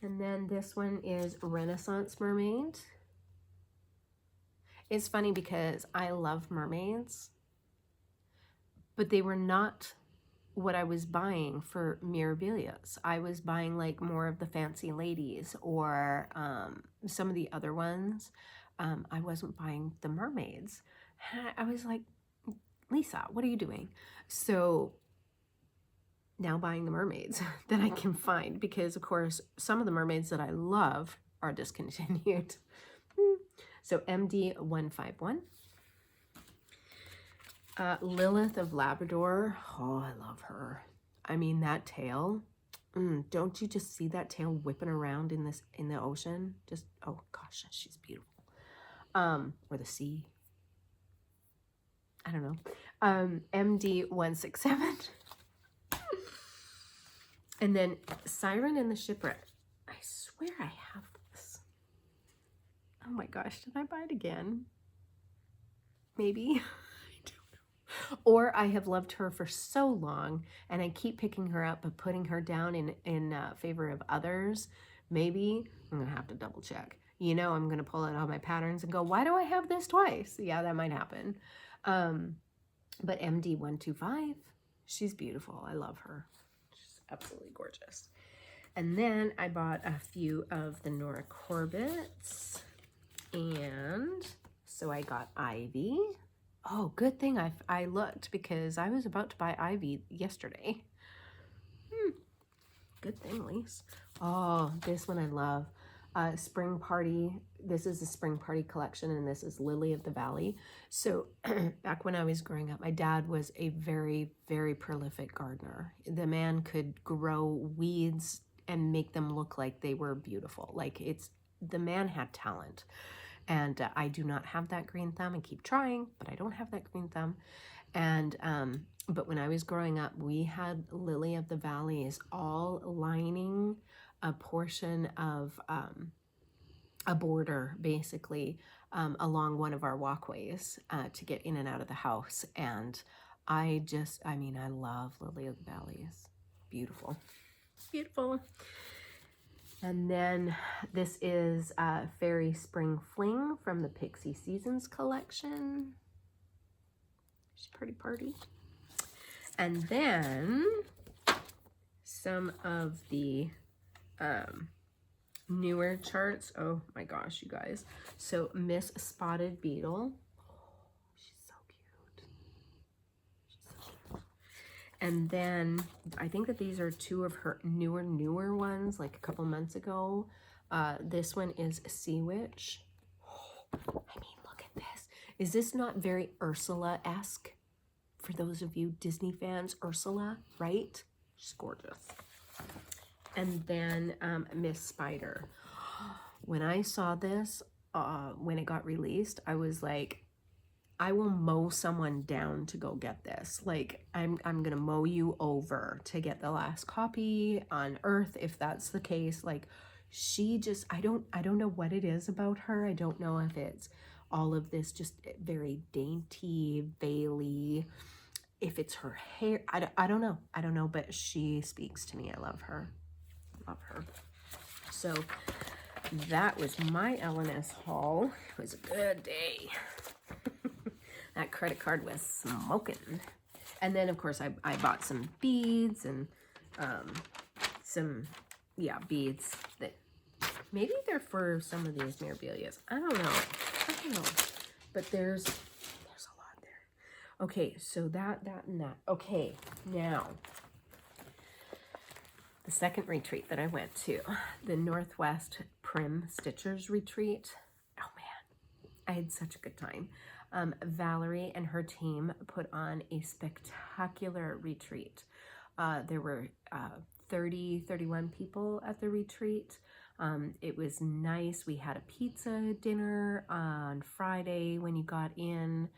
And then this one is Renaissance Mermaid. It's funny because I love mermaids, but they were not what I was buying for Mirabilias. I was buying like more of the fancy ladies or some of the other ones. I wasn't buying the mermaids. And I was like, Lisa, what are you doing? So now buying the mermaids that I can find because, of course, some of the mermaids that I love are discontinued. So MD 151. Lilith of Labrador. Oh, I love her. I mean, that tail. Don't you just see that tail whipping around in the ocean? Just, oh gosh, she's beautiful. Or the sea. I don't know. MD 167. And then Siren and the Shipwreck. I swear I have this. Oh my gosh, did I buy it again? Maybe. I don't know. Or I have loved her for so long and I keep picking her up but putting her down in favor of others. Maybe. I'm going to have to double check. You know, I'm going to pull out all my patterns and go, why do I have this twice? Yeah, that might happen. But MD 125, she's beautiful. I love her. She's absolutely gorgeous. And then I bought a few of the Norah Corbetts. And so I got Ivy. Oh, good thing I looked because I was about to buy Ivy yesterday. Good thing, Lise. Oh, this one I love. Spring Party. This is the Spring Party collection, and this is Lily of the Valley. So back when I was growing up, my dad was a very, very prolific gardener. The man could grow weeds and make them look like they were beautiful. Like the man had talent. And I do not have that green thumb. I keep trying, but I don't have that green thumb. And but when I was growing up, we had Lily of the Valleys all lining a portion of a border, basically, along one of our walkways to get in and out of the house. And I mean, I love Lily of the Valleys. Beautiful. Beautiful. And then this is Fairy Spring Fling from the Pixie Seasons collection. She's pretty party. And then some of the newer charts. Oh my gosh, you guys. So Miss Spotted Beetle. She's so cute. She's so cute. And then I think that these are two of her newer ones, like a couple months ago. This one is Sea Witch. I mean, look at this. Is this not very Ursula-esque? For those of you Disney fans, Ursula, right? She's gorgeous. And then Miss Spider. When I saw this, when it got released, I was like, I will mow someone down to go get this. Like, I'm gonna mow you over to get the last copy on Earth, if that's the case. Like, she just, I don't know what it is about her. I don't know if it's all of this just very dainty, veily, if it's her hair, I don't know, but she speaks to me. I love her. So that was my L&S haul. It was a good day. That credit card was smoking. And then of course I bought some beads and some beads that maybe they're for some of these Mirabilias. I don't know. But there's a lot there. Okay, so that and that. Okay, now the second retreat that I went to, the Northwest Prim Stitchers retreat. Oh man, I had such a good time. Valerie and her team put on a spectacular retreat. There were 31 people at the retreat. It was nice. We had a pizza dinner on Friday when you got in.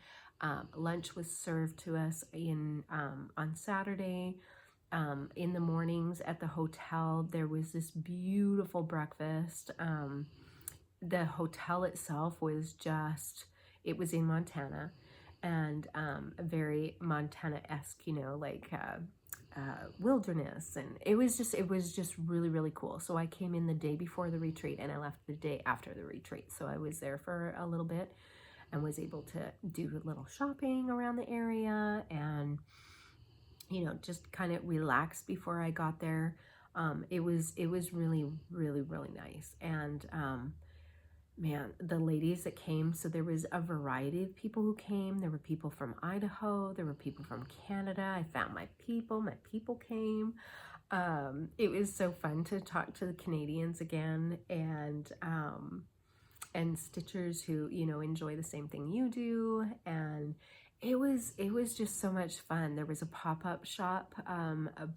Lunch was served to us on Saturday. In the mornings at the hotel, there was this beautiful breakfast. The hotel itself was just, it was in Montana, and very Montana-esque, you know, like wilderness, and it was just really cool. So I came in the day before the retreat and I left the day after the retreat. So I was there for a little bit and was able to do a little shopping around the area and, you know, just kind of relax before I got there. It was really nice. And man, the ladies that came, so there was a variety of people who came. There were people from Idaho, there were people from Canada. I found my people came. It was so fun to talk to the Canadians again, and stitchers who, you know, enjoy the same thing you do. And it was just so much fun. There was a pop-up shop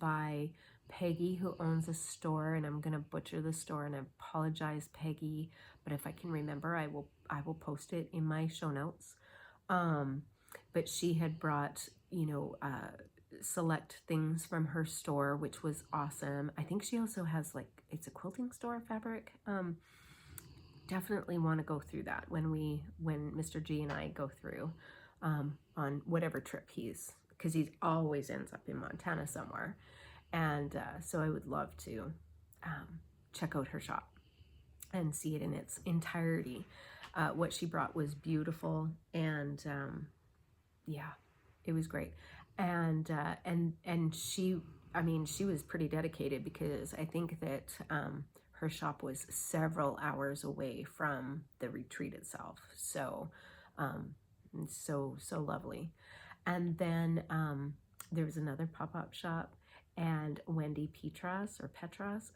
by Peggy, who owns a store, and I'm gonna butcher the store, and I apologize, Peggy, but if I can remember, I will post it in my show notes. But she had brought, you know, select things from her store, which was awesome. I think she also has, like, it's a quilting store, fabric. Definitely want to go through that when Mr. G and I go through on whatever trip because he always ends up in Montana somewhere. And so I would love to check out her shop and see it in its entirety. What she brought was beautiful, and yeah, it was great. And she, I mean, she was pretty dedicated, because I think that her shop was several hours away from the retreat itself. So so lovely. And then there was another pop-up shop, and Wendy Petras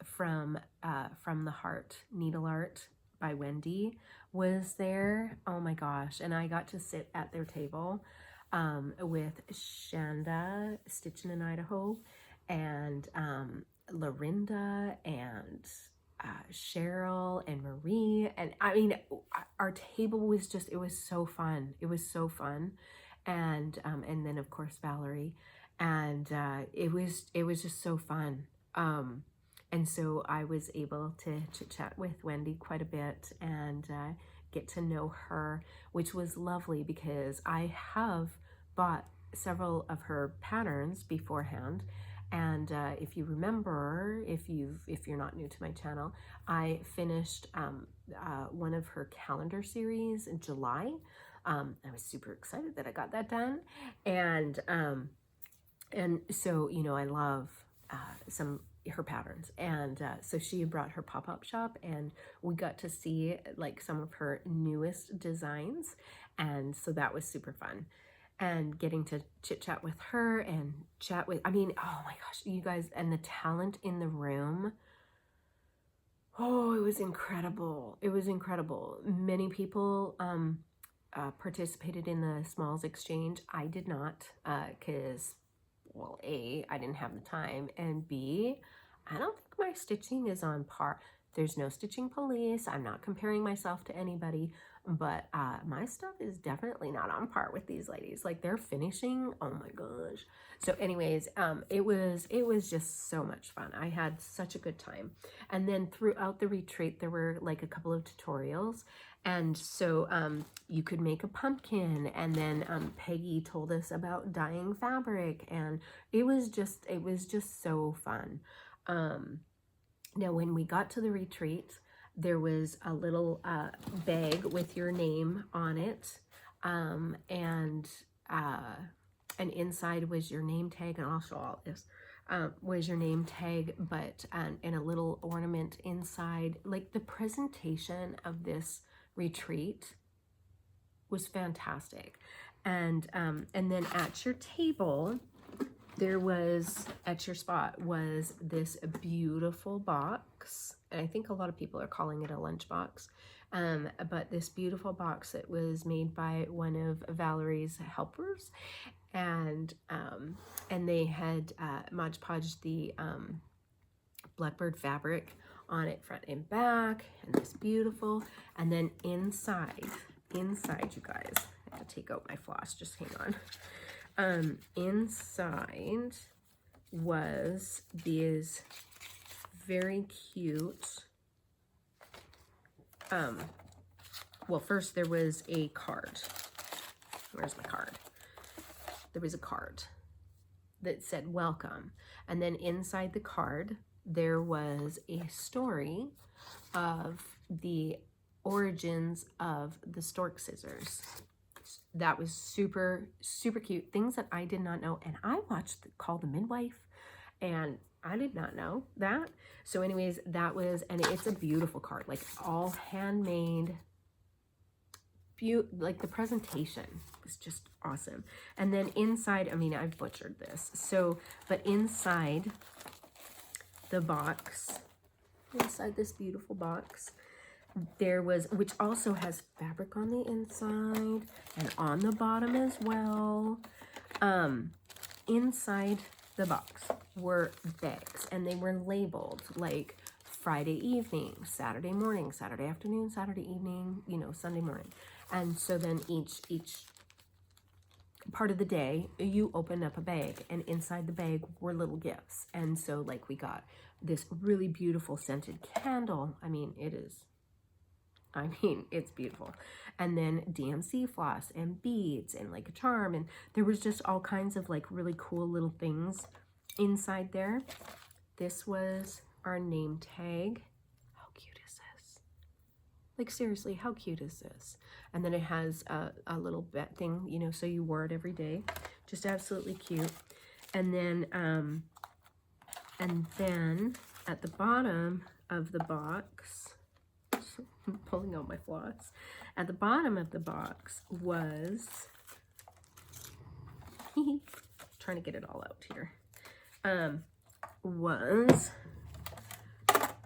from the Heart Needle Art by Wendy was there. Oh my gosh. And I got to sit at their table with Shanda Stitching in Idaho, and Lorinda, and Cheryl and Marie. And I mean, our table was just, it was so fun. And then of course Valerie, and it was just so fun. And so I was able to chit chat with Wendy quite a bit, and get to know her, which was lovely because I have bought several of her patterns beforehand. And if you remember, if you're not new to my channel, I finished one of her calendar series in July. I was super excited that I got that done, and so, you know, I love her patterns, and so she brought her pop-up shop, and we got to see like some of her newest designs, and so that was super fun. And getting to chit chat with her and chat with, I mean, oh my gosh, you guys, and the talent in the room. Oh, it was incredible. It was incredible. Many people participated in the Smalls Exchange. I did not, because, well, A, I didn't have the time, and B, I don't think my stitching is on par. There's no stitching police. I'm not comparing myself to anybody, but my stuff is definitely not on par with these ladies. Like, they're finishing, oh my gosh. So anyways, it was just so much fun. I had such a good time. And then throughout the retreat, there were like a couple of tutorials. And so you could make a pumpkin, and then Peggy told us about dyeing fabric, and it was just so fun. Now, when we got to the retreat, there was a little bag with your name on it, and inside was your name tag, and I'll show all this. Was your name tag, but and a little ornament inside. Like, the presentation of this retreat was fantastic, and then at your table, there was, at your spot, was this beautiful box. And I think a lot of people are calling it a lunchbox. But this beautiful box that was made by one of Valerie's helpers. And they had Mod Podged the Blackbird fabric on it, front and back. And this beautiful. And then inside, you guys, I have to take out my floss, just hang on. Inside was these very cute, well, first there was a card. Where's my card? There was a card that said welcome, and then inside the card there was a story of the origins of the stork scissors. That was super, super cute. Things that I did not know. And I watched Call the Midwife, and I did not know that. So anyways, that was, and it's a beautiful card, like all handmade. Like, the presentation was just awesome. And then inside, I mean, I've butchered this. So, but inside the box, inside this beautiful box, there was, which also has fabric on the inside and on the bottom as well. Inside the box were bags, and they were labeled like Friday evening, Saturday morning, Saturday afternoon, Saturday evening, you know, Sunday morning. And so then each part of the day, you opened up a bag, and inside the bag were little gifts. And so, like, we got this really beautiful scented candle. I mean, it's beautiful. And then DMC floss and beads and like a charm. And there was just all kinds of like really cool little things inside there. This was our name tag. How cute is this? Like, seriously, how cute is this? And then it has a little bet thing, you know, so you wore it every day. Just absolutely cute. And then at the bottom of the box, I'm pulling out my floss. At the bottom of the box was, trying to get it all out here, was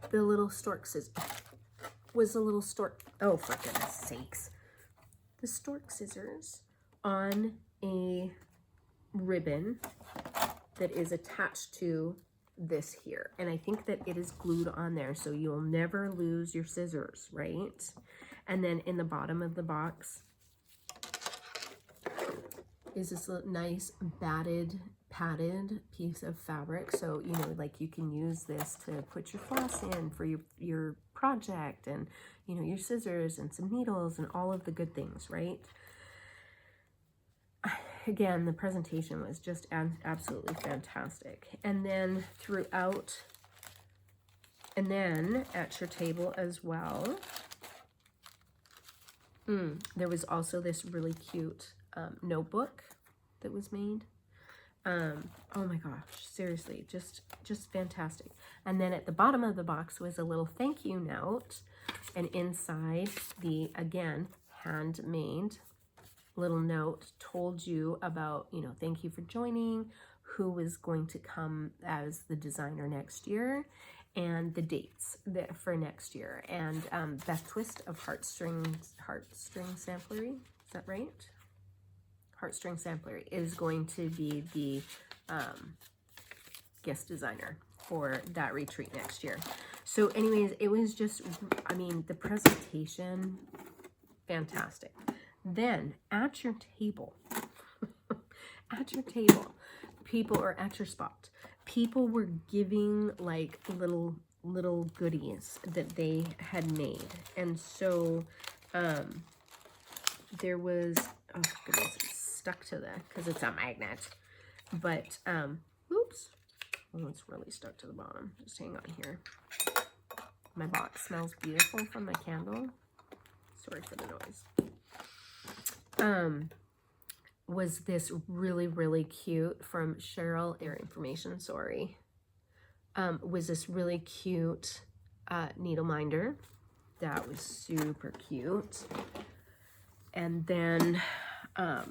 the little stork scissors. Was the little stork, oh, for goodness sakes. The stork scissors on a ribbon that is attached to this here, and I think that it is glued on there, so you'll never lose your scissors, right? And then in the bottom of the box is this nice batted padded piece of fabric. So, you know, like you can use this to put your floss in for your project, and, you know, your scissors and some needles and all of the good things, right? Again, the presentation was just absolutely fantastic. And then throughout, and then at your table as well, there was also this really cute notebook that was made. Oh my gosh, seriously, just fantastic. And then at the bottom of the box was a little thank you note, and inside the, again, handmade little note told you about, you know, thank you for joining, who was going to come as the designer next year, and the dates for next year. And Beth Twist of Heartstring Samplery, is that right? Heartstring Samplery is going to be the guest designer for that retreat next year. So anyways, it was just, I mean, the presentation, fantastic. Then at your table, people, or at your spot, people were giving like little goodies that they had made. And so there was, oh goodness, it's stuck to the, because it's a magnet, but oops, oh, it's really stuck to the bottom. Just hang on here. My box smells beautiful from my candle. Sorry for the noise. Was this really cute from Cheryl, their information, sorry. Was this really cute needle minder. That was super cute. And then, I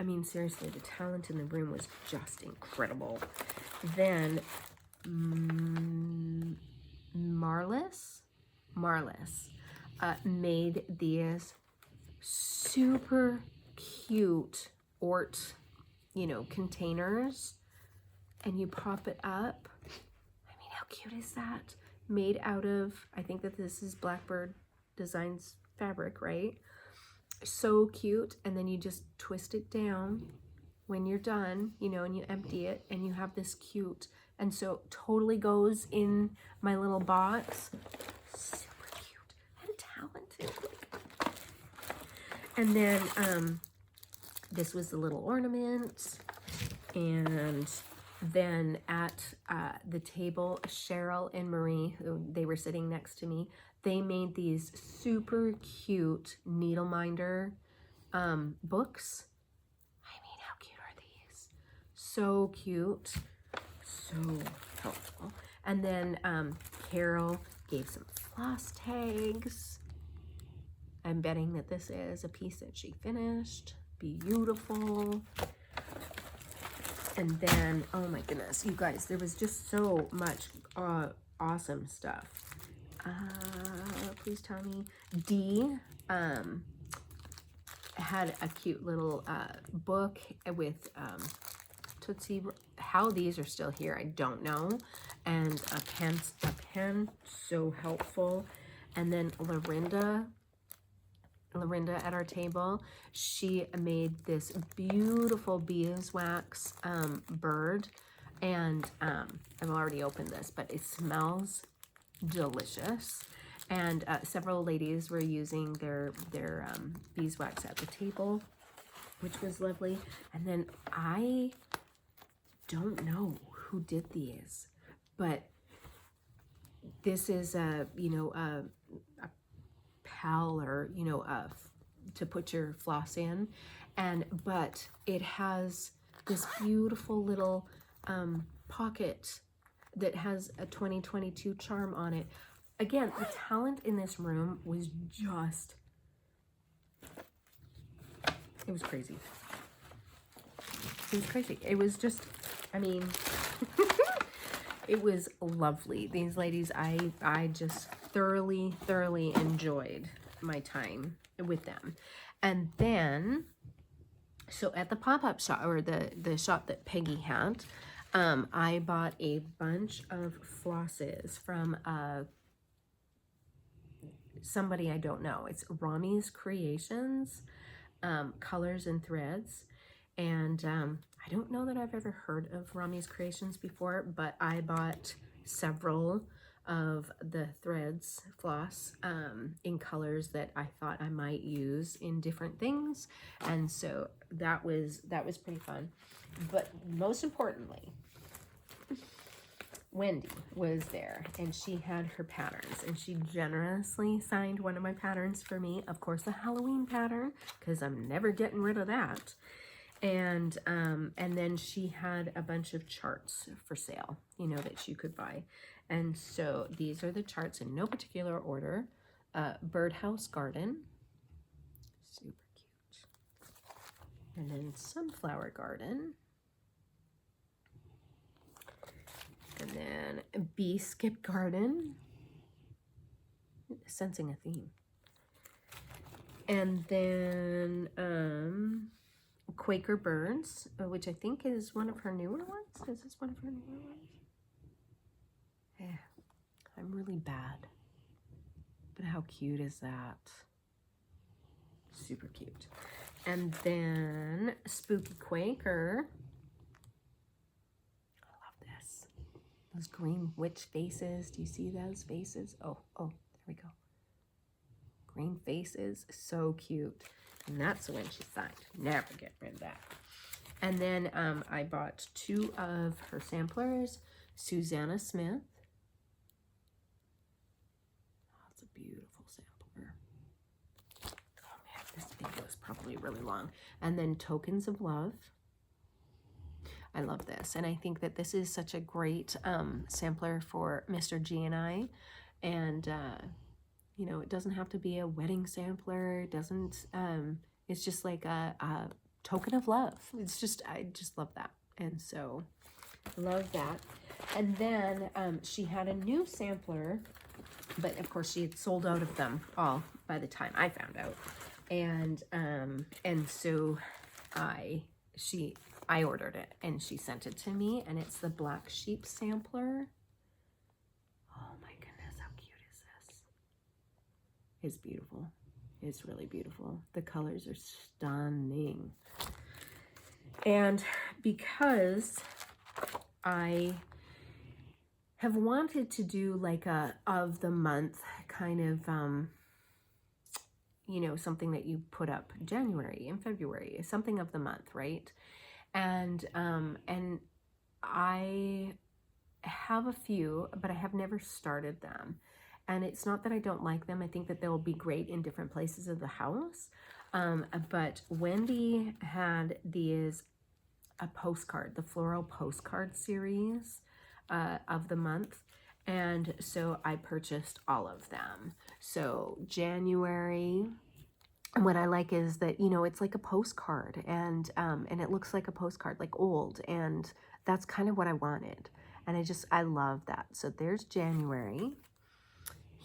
mean, seriously, the talent in the room was just incredible. Then, Marlis made these super cute you know, containers, and you pop it up. I mean, how cute is that? Made out of, I think that this is Blackbird Designs fabric, right? So cute. And then you just twist it down when you're done, you know, and you empty it, and you have this cute, and so totally goes in my little box. Super cute and talented. And then this was the little ornament. And then at the table, Cheryl and Marie, who they were sitting next to me, they made these super cute needle minder books. I mean, how cute are these? So cute, so helpful. And then Carol gave some floss tags. I'm betting that this is a piece that she finished. Beautiful. And then, oh my goodness, you guys, there was just so much awesome stuff. Please tell me. Dee had a cute little book with Tootsie. How these are still here, I don't know. And a pen, so helpful. And then Lorinda at our table, she made this beautiful beeswax bird, and I've already opened this, but it smells delicious. And several ladies were using their beeswax at the table, which was lovely. And then I don't know who did these, but this is a, you know, a pal, or, you know, to put your floss in, but it has this beautiful little pocket that has a 2022 charm on it. Again, the talent in this room was just, it was crazy. It was crazy. It was just, I mean, it was lovely. These ladies, I just thoroughly enjoyed my time with them. And then, so at the pop-up shop, or the shop that Peggy had, I bought a bunch of flosses from somebody I don't know. It's Rami's Creations, Colors and Threads. And I don't know that I've ever heard of Rami's Creations before, but I bought several of the threads floss in colors that I thought I might use in different things, and so that was pretty fun. But most importantly, Wendy was there, and she had her patterns, and she generously signed one of my patterns for me. Of course, the Halloween pattern, because I'm never getting rid of that. And then she had a bunch of charts for sale, you know, that you could buy. And so these are the charts in no particular order. Birdhouse Garden, super cute. And then Sunflower Garden. And then Bee Skip Garden, sensing a theme. And then Quaker Birds, which I think is one of her newer ones. Is this one of her newer ones? Yeah, I'm really bad. But how cute is that? Super cute. And then Spooky Quaker. Those green witch faces. Do you see those faces? Oh, there we go. Green faces. So cute. And that's the one she signed. Never get rid of that. And then I bought 2 of her samplers. Susanna Smith. Oh, it's a beautiful sampler. Oh man, this video is probably really long. And then Tokens of Love. I love this, and I think that this is such a great sampler for Mr. G and I, and you know, it doesn't have to be a wedding sampler. It doesn't. It's just like a token of love. It's just, I just love that, and so love that. And then she had a new sampler, but of course she had sold out of them all by the time I found out, and so I ordered it, and she sent it to me, and it's the Black Sheep sampler. Oh my goodness, how cute is this? It's beautiful. It's really beautiful. The colors are stunning. And because I have wanted to do like a of the month kind of, you know, something that you put up January and February, something of the month, right? And I have a few, but I have never started them. And it's not that I don't like them. I think that they'll be great in different places of the house. But Wendy had a postcard, the floral postcard series of the month. And so I purchased all of them. So January. And what I like is that, you know, it's like a postcard, and it looks like a postcard, like old, and that's kind of what I wanted. And I love that. So there's January.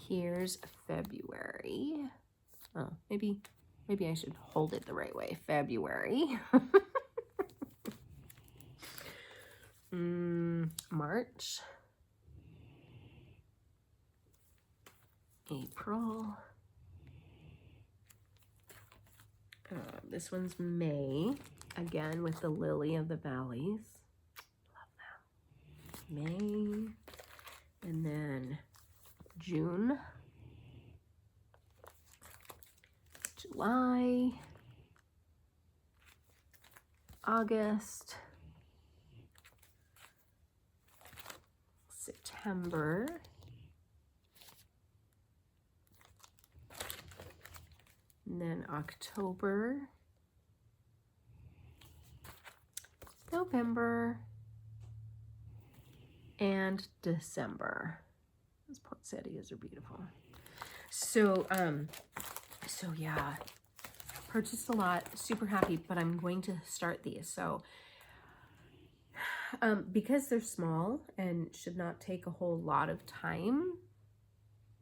Here's February. Oh, maybe I should hold it the right way. February. March. April. This one's May, again with the Lily of the Valleys. Love that. May, and then June, July, August, September, and then October, November, and December. Those poinsettias are beautiful. So yeah, purchased a lot, super happy, but I'm going to start these. So because they're small and should not take a whole lot of time,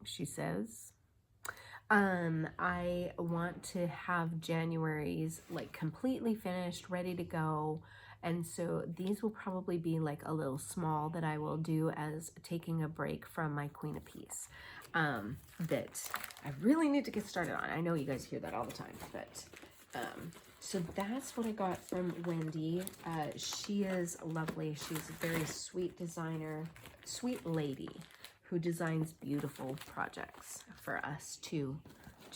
she says, I want to have January's like completely finished, ready to go. And so these will probably be like a little small that I will do as taking a break from my Queen of Peace, that I really need to get started on. I know you guys hear that all the time, but so that's what I got from Wendy. She is lovely. She's a very sweet designer, sweet lady who designs beautiful projects for us to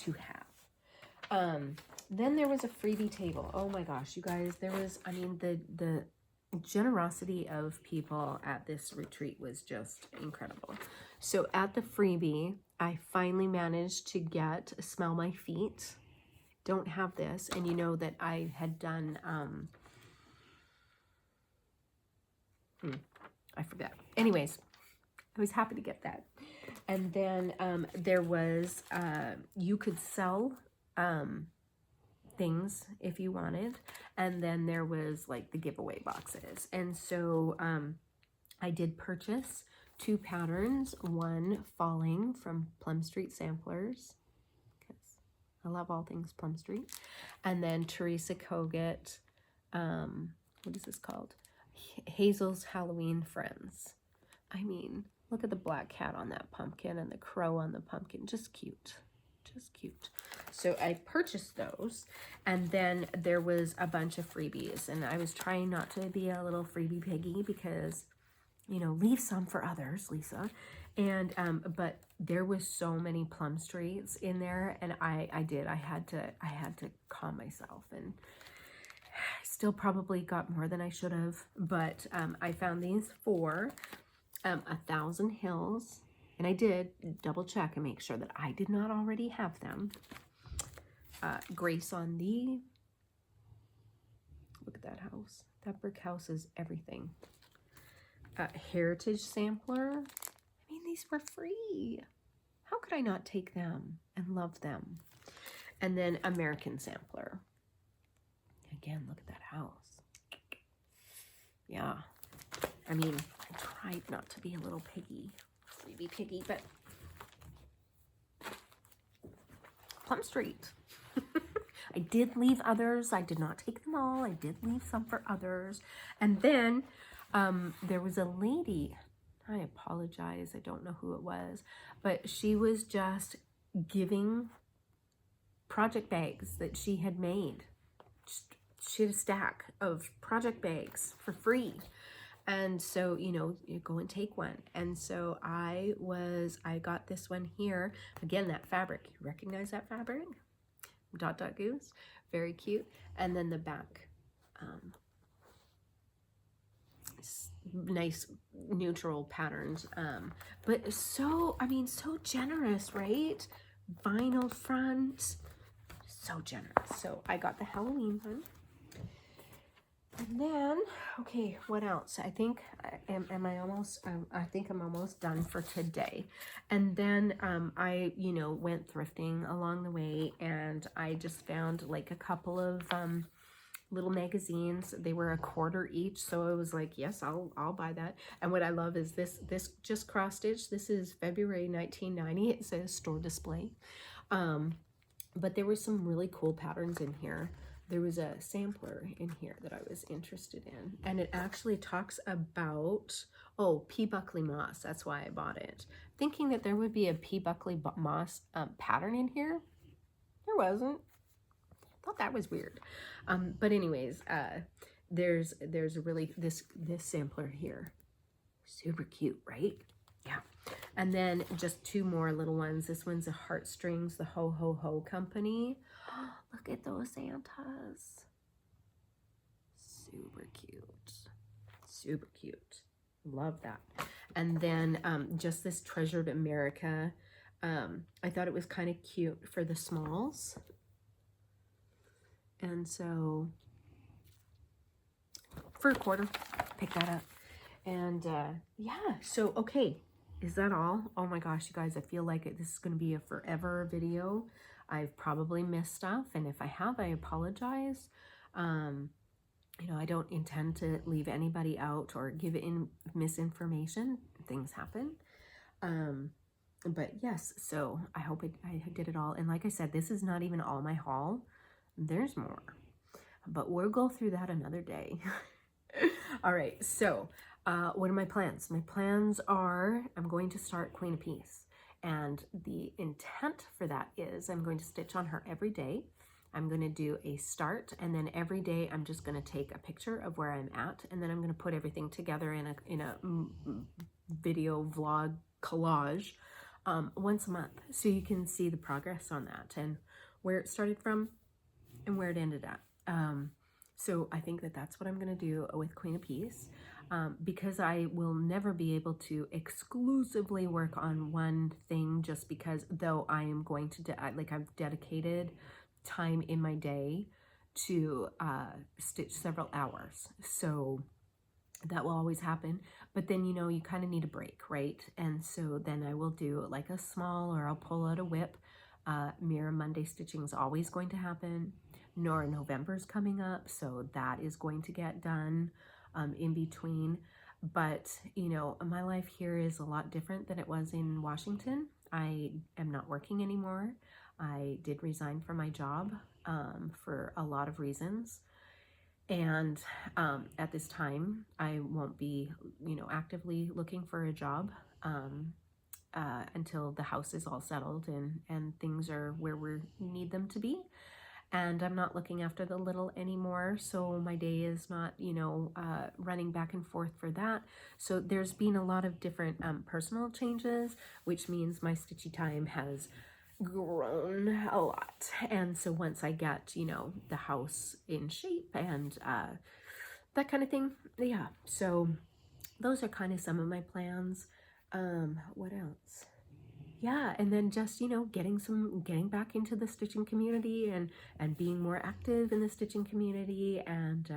have. Then there was a freebie table. Oh my gosh, you guys, there was, I mean, the generosity of people at this retreat was just incredible. So at the freebie, I finally managed to get Smell My Feet. Don't have this, and you know that I had done, I forget. Anyways, I was happy to get that. And then there was, you could sell things if you wanted, and then there was like the giveaway boxes. And so I did purchase 2 patterns, one falling from Plum Street Samplers, because I love all things Plum Street, and then Teresa Kogut, what is this called? Hazel's Halloween Friends. I mean, look at the black cat on that pumpkin and the crow on the pumpkin, just cute. Just cute. So I purchased those, and then there was a bunch of freebies, and I was trying not to be a little freebie piggy because, you know, leave some for others, Lisa. And but there was so many Plum Streets in there, and I had to calm myself, and I still probably got more than I should have, but I found these for 1,000 Hills. And I did double check and make sure that I did not already have them. Grace on Thee. Look at that house. That brick house is everything. Heritage Sampler. I mean, these were free. How could I not take them and love them? And then American Sampler. Again, look at that house. Yeah. I mean, I tried not to be a little piggy. Freebie piggy, but Plum Street. I did leave others. I did not take them all. I did leave some for others. And then there was a lady, I apologize, I don't know who it was, but she was just giving project bags that she had made. She had a stack of project bags for free. And so, you know, you go and take one. And so I got this one here. Again, that fabric. You recognize that fabric? Dot Dot Goose. Very cute. And then the back. Nice neutral patterns. But so, I mean, so generous, right? Vinyl front. So generous. So I got the Halloween one. And then, okay, what else? I think, I think I'm almost done for today. And then I, you know, went thrifting along the way, and I just found like a couple of little magazines. They were $1 each, so I was like, yes, I'll buy that. And what I love is this just cross stitch. This is February 1990. It says store display. But there were some really cool patterns in here. There was a sampler in here that I was interested in, and it actually talks about, oh, P. Buckley Moss. That's why I bought it. Thinking that there would be a P. Buckley Moss pattern in here. There wasn't. Thought that was weird. But anyways, there's a really, this sampler here. Super cute, right? Yeah. And then just 2 more little ones. This one's a Heartstrings, the Ho Ho Ho Company. Look at those Santas. Super cute. Super cute. Love that. And then just this Treasured America. I thought it was kind of cute for the smalls. And so for $1, pick that up. And yeah, so okay. Is that all? Oh my gosh, you guys, I feel like this is going to be a forever video. I've probably missed stuff, and if I have, I apologize. You know, I don't intend to leave anybody out or give in misinformation. Things happen. But yes, so I hope I did it all. And like I said, this is not even all my haul. There's more. But we'll go through that another day. All right, so what are my plans? My plans are I'm going to start Queen of Peace. And the intent for that is I'm going to stitch on her every day. I'm going to do a start, and then every day I'm just going to take a picture of where I'm at, and then I'm going to put everything together in a video vlog collage once a month, so you can see the progress on that and where it started from and where it ended at. So I think that that's what I'm going to do with Queen of Peace, because I will never be able to exclusively work on one thing, just because, though I am going to, like, I've dedicated time in my day to stitch several hours. So that will always happen. But then, you know, you kind of need a break, right? And so then I will do like a small, or I'll pull out a WIP. Mirror Monday stitching is always going to happen. Norah November's coming up, so that is going to get done in between. But, you know, my life here is a lot different than it was in Washington. I am not working anymore. I did resign from my job for a lot of reasons. And at this time, I won't be, you know, actively looking for a job until the house is all settled and things are where we need them to be. And I'm not looking after the little anymore, so my day is not, you know, running back and forth for that. So there's been a lot of different personal changes, which means my stitchy time has grown a lot. And so once I get, you know, the house in shape and that kind of thing, yeah. So those are kind of some of my plans. What else? Yeah, and then just, you know, getting back into the stitching community and being more active in the stitching community, and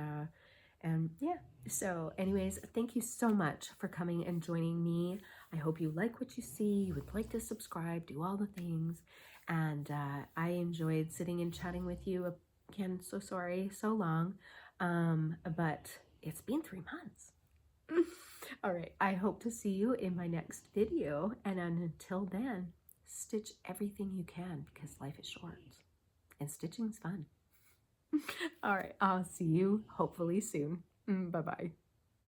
yeah. So anyways, thank you so much for coming and joining me. I hope you like what you see. You would like to subscribe, do all the things, and I enjoyed sitting and chatting with you again. So sorry, so long, but it's been 3 months. All right, I hope to see you in my next video, and until then, stitch everything you can, because life is short and stitching's fun. All right, I'll see you hopefully soon. Bye-bye.